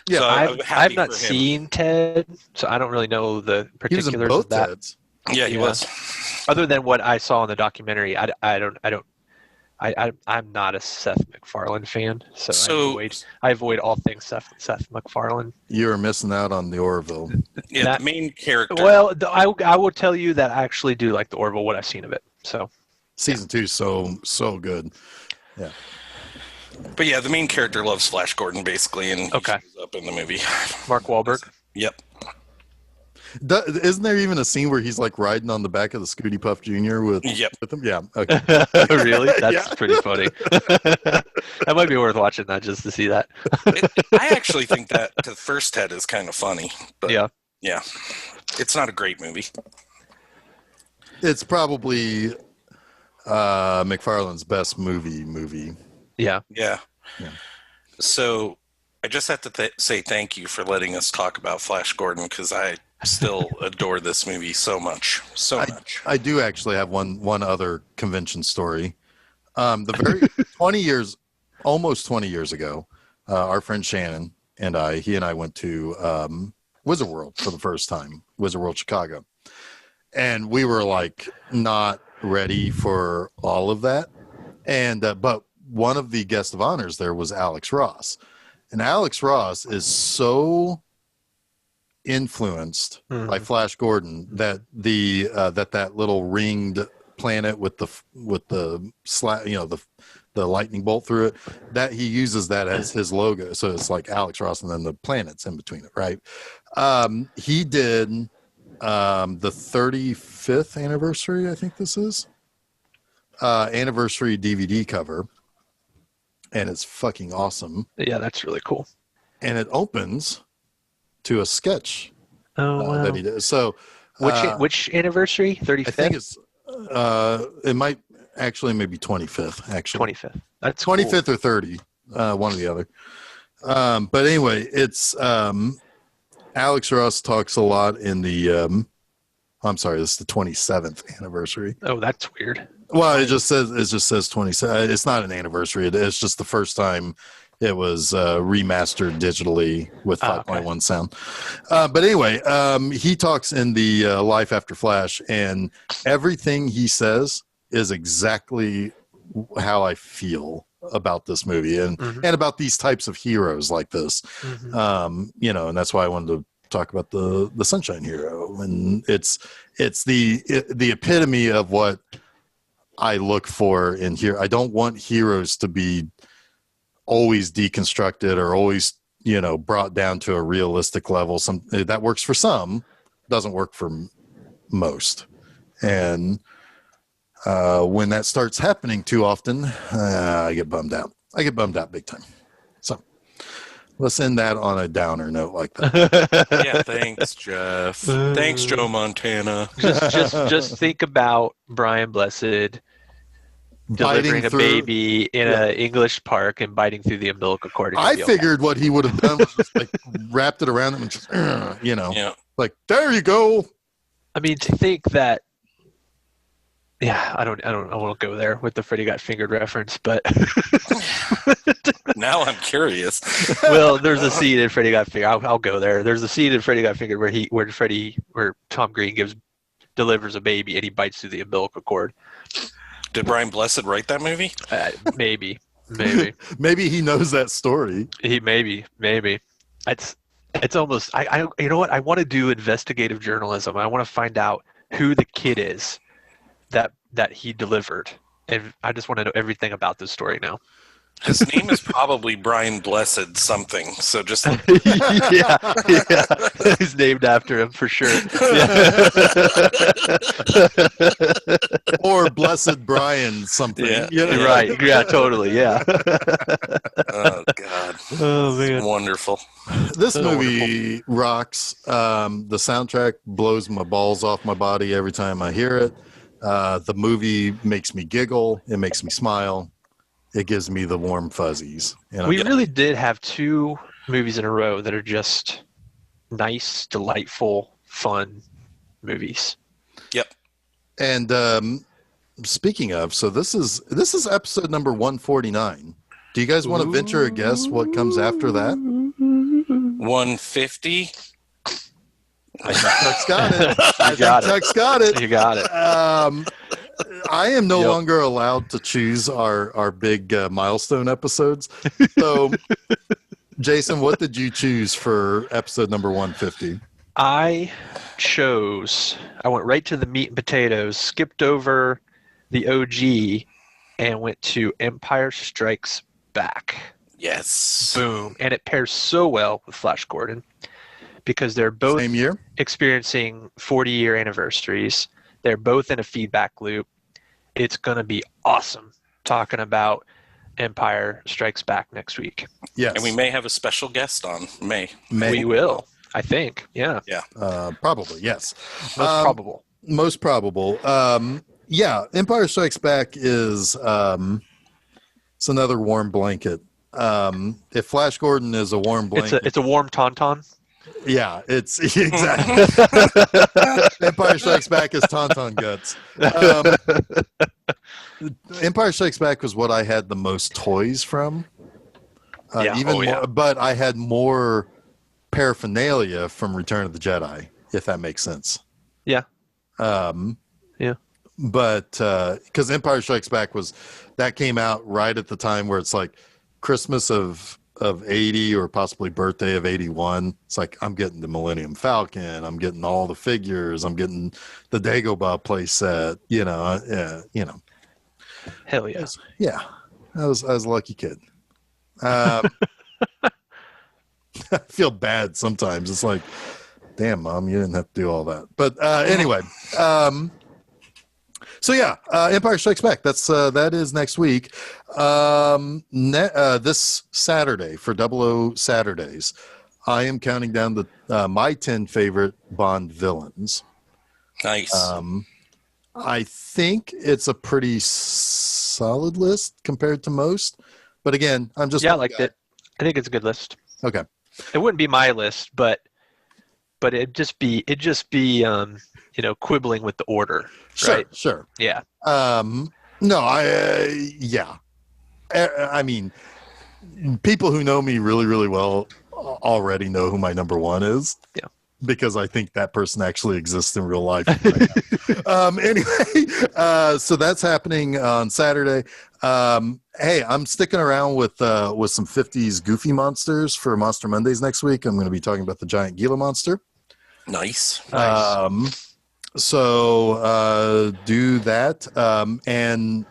Yeah, So I'm I've happy not for him. seen Ted, so I don't really know the He was in particulars both of that. Teds. Yeah, he Yeah. was. Other than what I saw in the documentary, I'm not a Seth MacFarlane fan, so I avoid all things Seth MacFarlane. You were missing out on the Orville. Yeah, the main character. Well, I will tell you that I actually do like the Orville, what I've seen of it. So Season 2 so good. Yeah. But yeah, the main character loves Flash Gordon, basically, and he Okay. shows up in the movie. Mark Wahlberg. Yep. Isn't there even a scene where he's like riding on the back of the Scooty Puff Jr. with Yep. him? Yeah. Okay. Really? That's Yeah. pretty funny. That might be worth watching that just to see that. I actually think that the first Ted is kind of funny. But Yeah. It's not a great movie. It's probably McFarlane's best movie. Yeah. Yeah. Yeah. So I just have to say thank you for letting us talk about Flash Gordon, because I still adore this movie so much. So much. I do actually have one other convention story. The very 20 years, almost 20 years ago, our friend Shannon and he and I went to Wizard World for the first time, Wizard World Chicago. And we were like not ready for all of that. And but one of the guest of honors there was Alex Ross. And Alex Ross is so influenced by Flash Gordon that that little ringed planet with the the lightning bolt through it, that he uses that as his logo. So it's like Alex Ross and then the planets in between it, right? He did the 35th anniversary, I think this is, anniversary DVD cover, and it's fucking awesome. Yeah, that's really cool. And it opens to a sketch Wow. that he did. So Which anniversary? 35th? I think it's it might actually maybe 25th, actually 25th. That's 25th cool. or 30, one or the other. But anyway, it's Alex Ross talks a lot in the I'm sorry, this is the 27th anniversary. Oh, that's weird. Well, it just says 27. It's not an anniversary. It's just the first time it was remastered digitally with 5.1 sound. But anyway, he talks in the Life After Flash, and everything he says is exactly how I feel about this movie and about these types of heroes like this. And that's why I wanted to talk about the Sunshine Hero, and it's the epitome of what I look for in here. I don't want heroes to be always deconstructed or always, brought down to a realistic level. Some that works for some, doesn't work for most. And when that starts happening too often, I get bummed out. I get bummed out big time. So let's end that on a downer note like that. Yeah, thanks, Jeff. Thanks, Joe Montana. just think about Brian Blessed delivering a baby in an English park and biting through the umbilical cord. I figured what he would have done was just like wrapped it around him and just, like, there you go. I mean, to think that, I won't go there with the Freddy Got Fingered reference, but Now I'm curious. well, there's a scene in Freddy Got Fingered. I'll go there. There's a scene in Freddy Got Fingered where Tom Green delivers a baby and he bites through the umbilical cord. Did Brian Blessed write that movie? Maybe. Maybe he knows that story. Maybe. It's almost. I you know what? I want to do investigative journalism. I want to find out who the kid is that he delivered, and I just want to know everything about this story now. His name is probably Brian Blessed something. So just yeah, yeah. He's named after him for sure. Yeah. Or Blessed Brian something. Yeah. You know? Right. Yeah, totally. Yeah. oh God, Oh man. wonderful. This Oh, movie rocks. The soundtrack blows my balls off my body every time I hear it. The movie makes me giggle. It makes me smile. It gives me the warm fuzzies. And We really did have 2 movies in a row that are just nice, delightful, fun movies. Yep. And speaking of, so this is episode number 149. Do you guys want to venture a guess what comes after that? 150. I think Chuck's got it. I got think it. Chuck's got it. You got it. I am no Yep. longer allowed to choose our big milestone episodes. So, Jason, what did you choose for episode number 150? I went right to the meat and potatoes, skipped over the OG, and went to Empire Strikes Back. Yes. Boom. And it pairs so well with Flash Gordon because they're both Same year? experiencing 40-year anniversaries. They're both in a feedback loop. It's going to be awesome talking about Empire Strikes Back next week. Yes. And we may have a special guest on. May. We will, I think. Yeah. Probably, yes. Most probable. Most probable. Yeah, Empire Strikes Back is it's another warm blanket. If Flash Gordon is a warm blanket, It's a warm tauntaun. yeah, it's exactly. Empire Strikes Back is Tauntaun guts. Empire Strikes Back was what I had the most toys from. Yeah. Even Oh, yeah. more, but I had more paraphernalia from Return of the Jedi, if that makes sense. Yeah. Yeah. But because Empire Strikes Back that came out right at the time where it's like Christmas of 80 or possibly birthday of 81. It's like I'm getting the Millennium Falcon, I'm getting all the figures, I'm getting the Dagobah play set, Hell yeah. Yeah. I was a lucky kid. I feel bad sometimes. It's like, damn, Mom, you didn't have to do all that. But anyway, so yeah, Empire Strikes Back. That is next week. This Saturday for 00 Saturdays, I am counting down my 10 favorite Bond villains. Nice. I think it's a pretty solid list compared to most. But again, I'm just I liked it. I think it's a good list. Okay. It wouldn't be my list, but it'd just be quibbling with the order. Sure, right? sure. Yeah. No, I mean, people who know me really, really well already know who my number one is. Yeah. Because I think that person actually exists in real life. Anyway, so that's happening on Saturday. Hey, I'm sticking around with some 50s Goofy monsters for Monster Mondays next week. I'm going to be talking about the giant Gila monster. Nice. So do that. And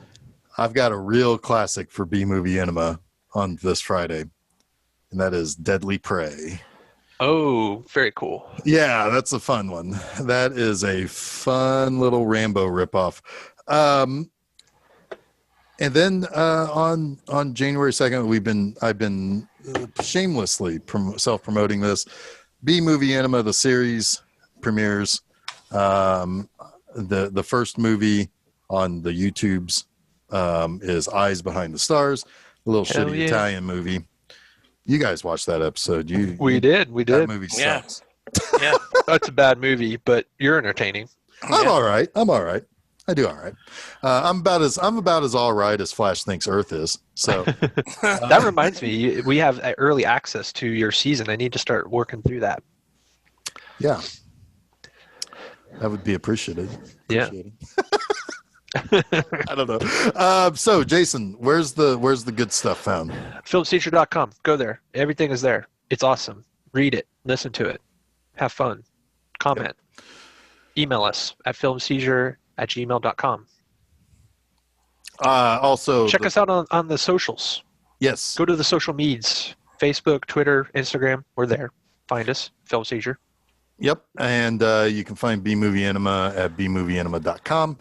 I've got a real classic for B-Movie Enema on this Friday, and that is Deadly Prey. Oh, very cool. Yeah, that's a fun one. That is a fun little Rambo ripoff. And then on January 2nd, I've been shamelessly self-promoting this. B-Movie Enema, the series premieres. The first movie on the YouTubes is Eyes Behind the Stars, a little Hell shitty yeah. Italian movie. You guys watched that episode. We did. That movie Yeah. sucks. Yeah. That's a bad movie, but you're entertaining. I'm all right. I do all right. I'm about as all right as Flash thinks Earth is. So That reminds me, we have early access to your season. I need to start working through that. yeah, that would be appreciated. Yeah. I don't know. So Jason, where's the good stuff found? Filmseizure.com. Go there. Everything is there. It's awesome. Read it. Listen to it. Have fun. Comment. Email us at filmseizure@gmail.com. Also, Check us out on the socials. Yes. Go to the social medias, Facebook, Twitter, Instagram. We're there. Find us, Film Seizure. Yep. And you can find B-Movie Enema at bmovieenema.com.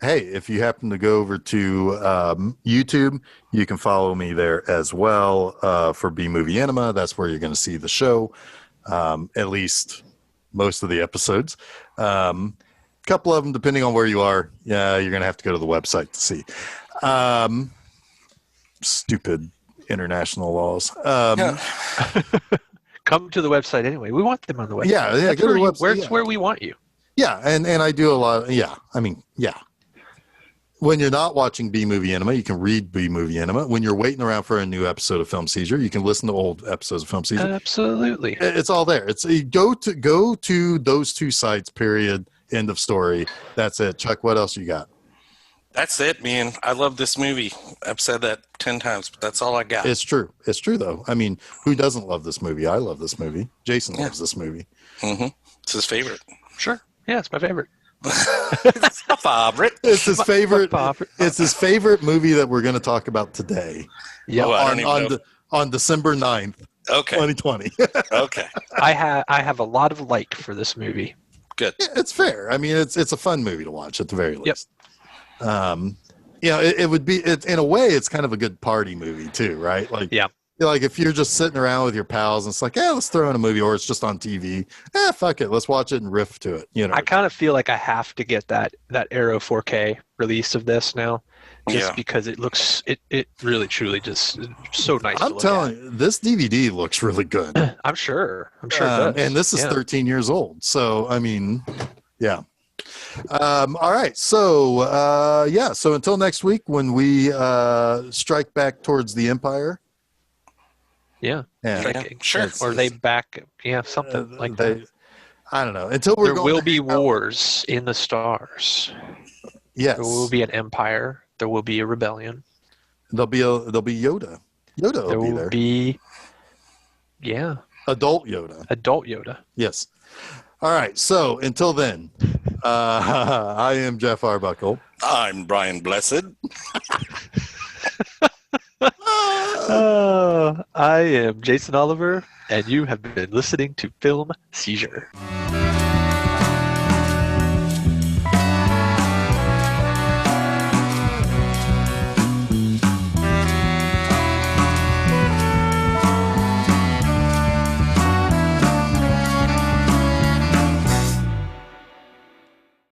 Hey, if you happen to go over to YouTube, you can follow me there as well for B-Movie Enema. That's where you're going to see the show, at least most of the episodes. Couple of them, depending on where you are, you're going to have to go to the website to see. Stupid international laws. Come to the website anyway. We want them on the website. Yeah, That's go to the where, website. where we want you. Yeah, and I do a lot. When you're not watching B-Movie Enema, you can read B-Movie Enema. When you're waiting around for a new episode of Film Seizure, you can listen to old episodes of Film Seizure. Absolutely. It's all there. It's go to those two sites, period, end of story. That's it. Chuck, what else you got? That's it, man. I love this movie. I've said that 10 times, but that's all I got. It's true. It's true, though. I mean, who doesn't love this movie? I love this movie. Jason loves this movie. Mm-hmm. It's his favorite. Sure. Yeah, it's my favorite. It's my favorite. It's his favorite. My favorite. It's his favorite movie that we're going to talk about today. Yeah. Oh, I don't even know. On December 9th, Okay. 2020. Okay. I have a lot of like for this movie. Good. It's fair. I mean, it's a fun movie to watch at the very least. It would be. In a way, it's kind of a good party movie too, right? Like, like if you're just sitting around with your pals and it's like, let's throw in a movie, or it's just on TV. Fuck it, let's watch it and riff to it. You know, I kind of feel like I have to get that Arrow 4K release of this now, just because it looks it really truly just so nice. I'm telling you, this DVD looks really good. I'm sure it does. And this is 13 years old, so I mean, yeah. All right, so so until next week when we strike back towards the Empire. Sure. Or they back, something like that. I don't know. Until there will be wars in the stars. Yes, there will be an empire. There will be a rebellion. There'll be Yoda. Yoda will be there. Adult Yoda. Adult Yoda. Yes. All right. So until then, I am Jeff Arbuckle. I'm Brian Blessed. I am Jason Oliver, and you have been listening to Film Seizure.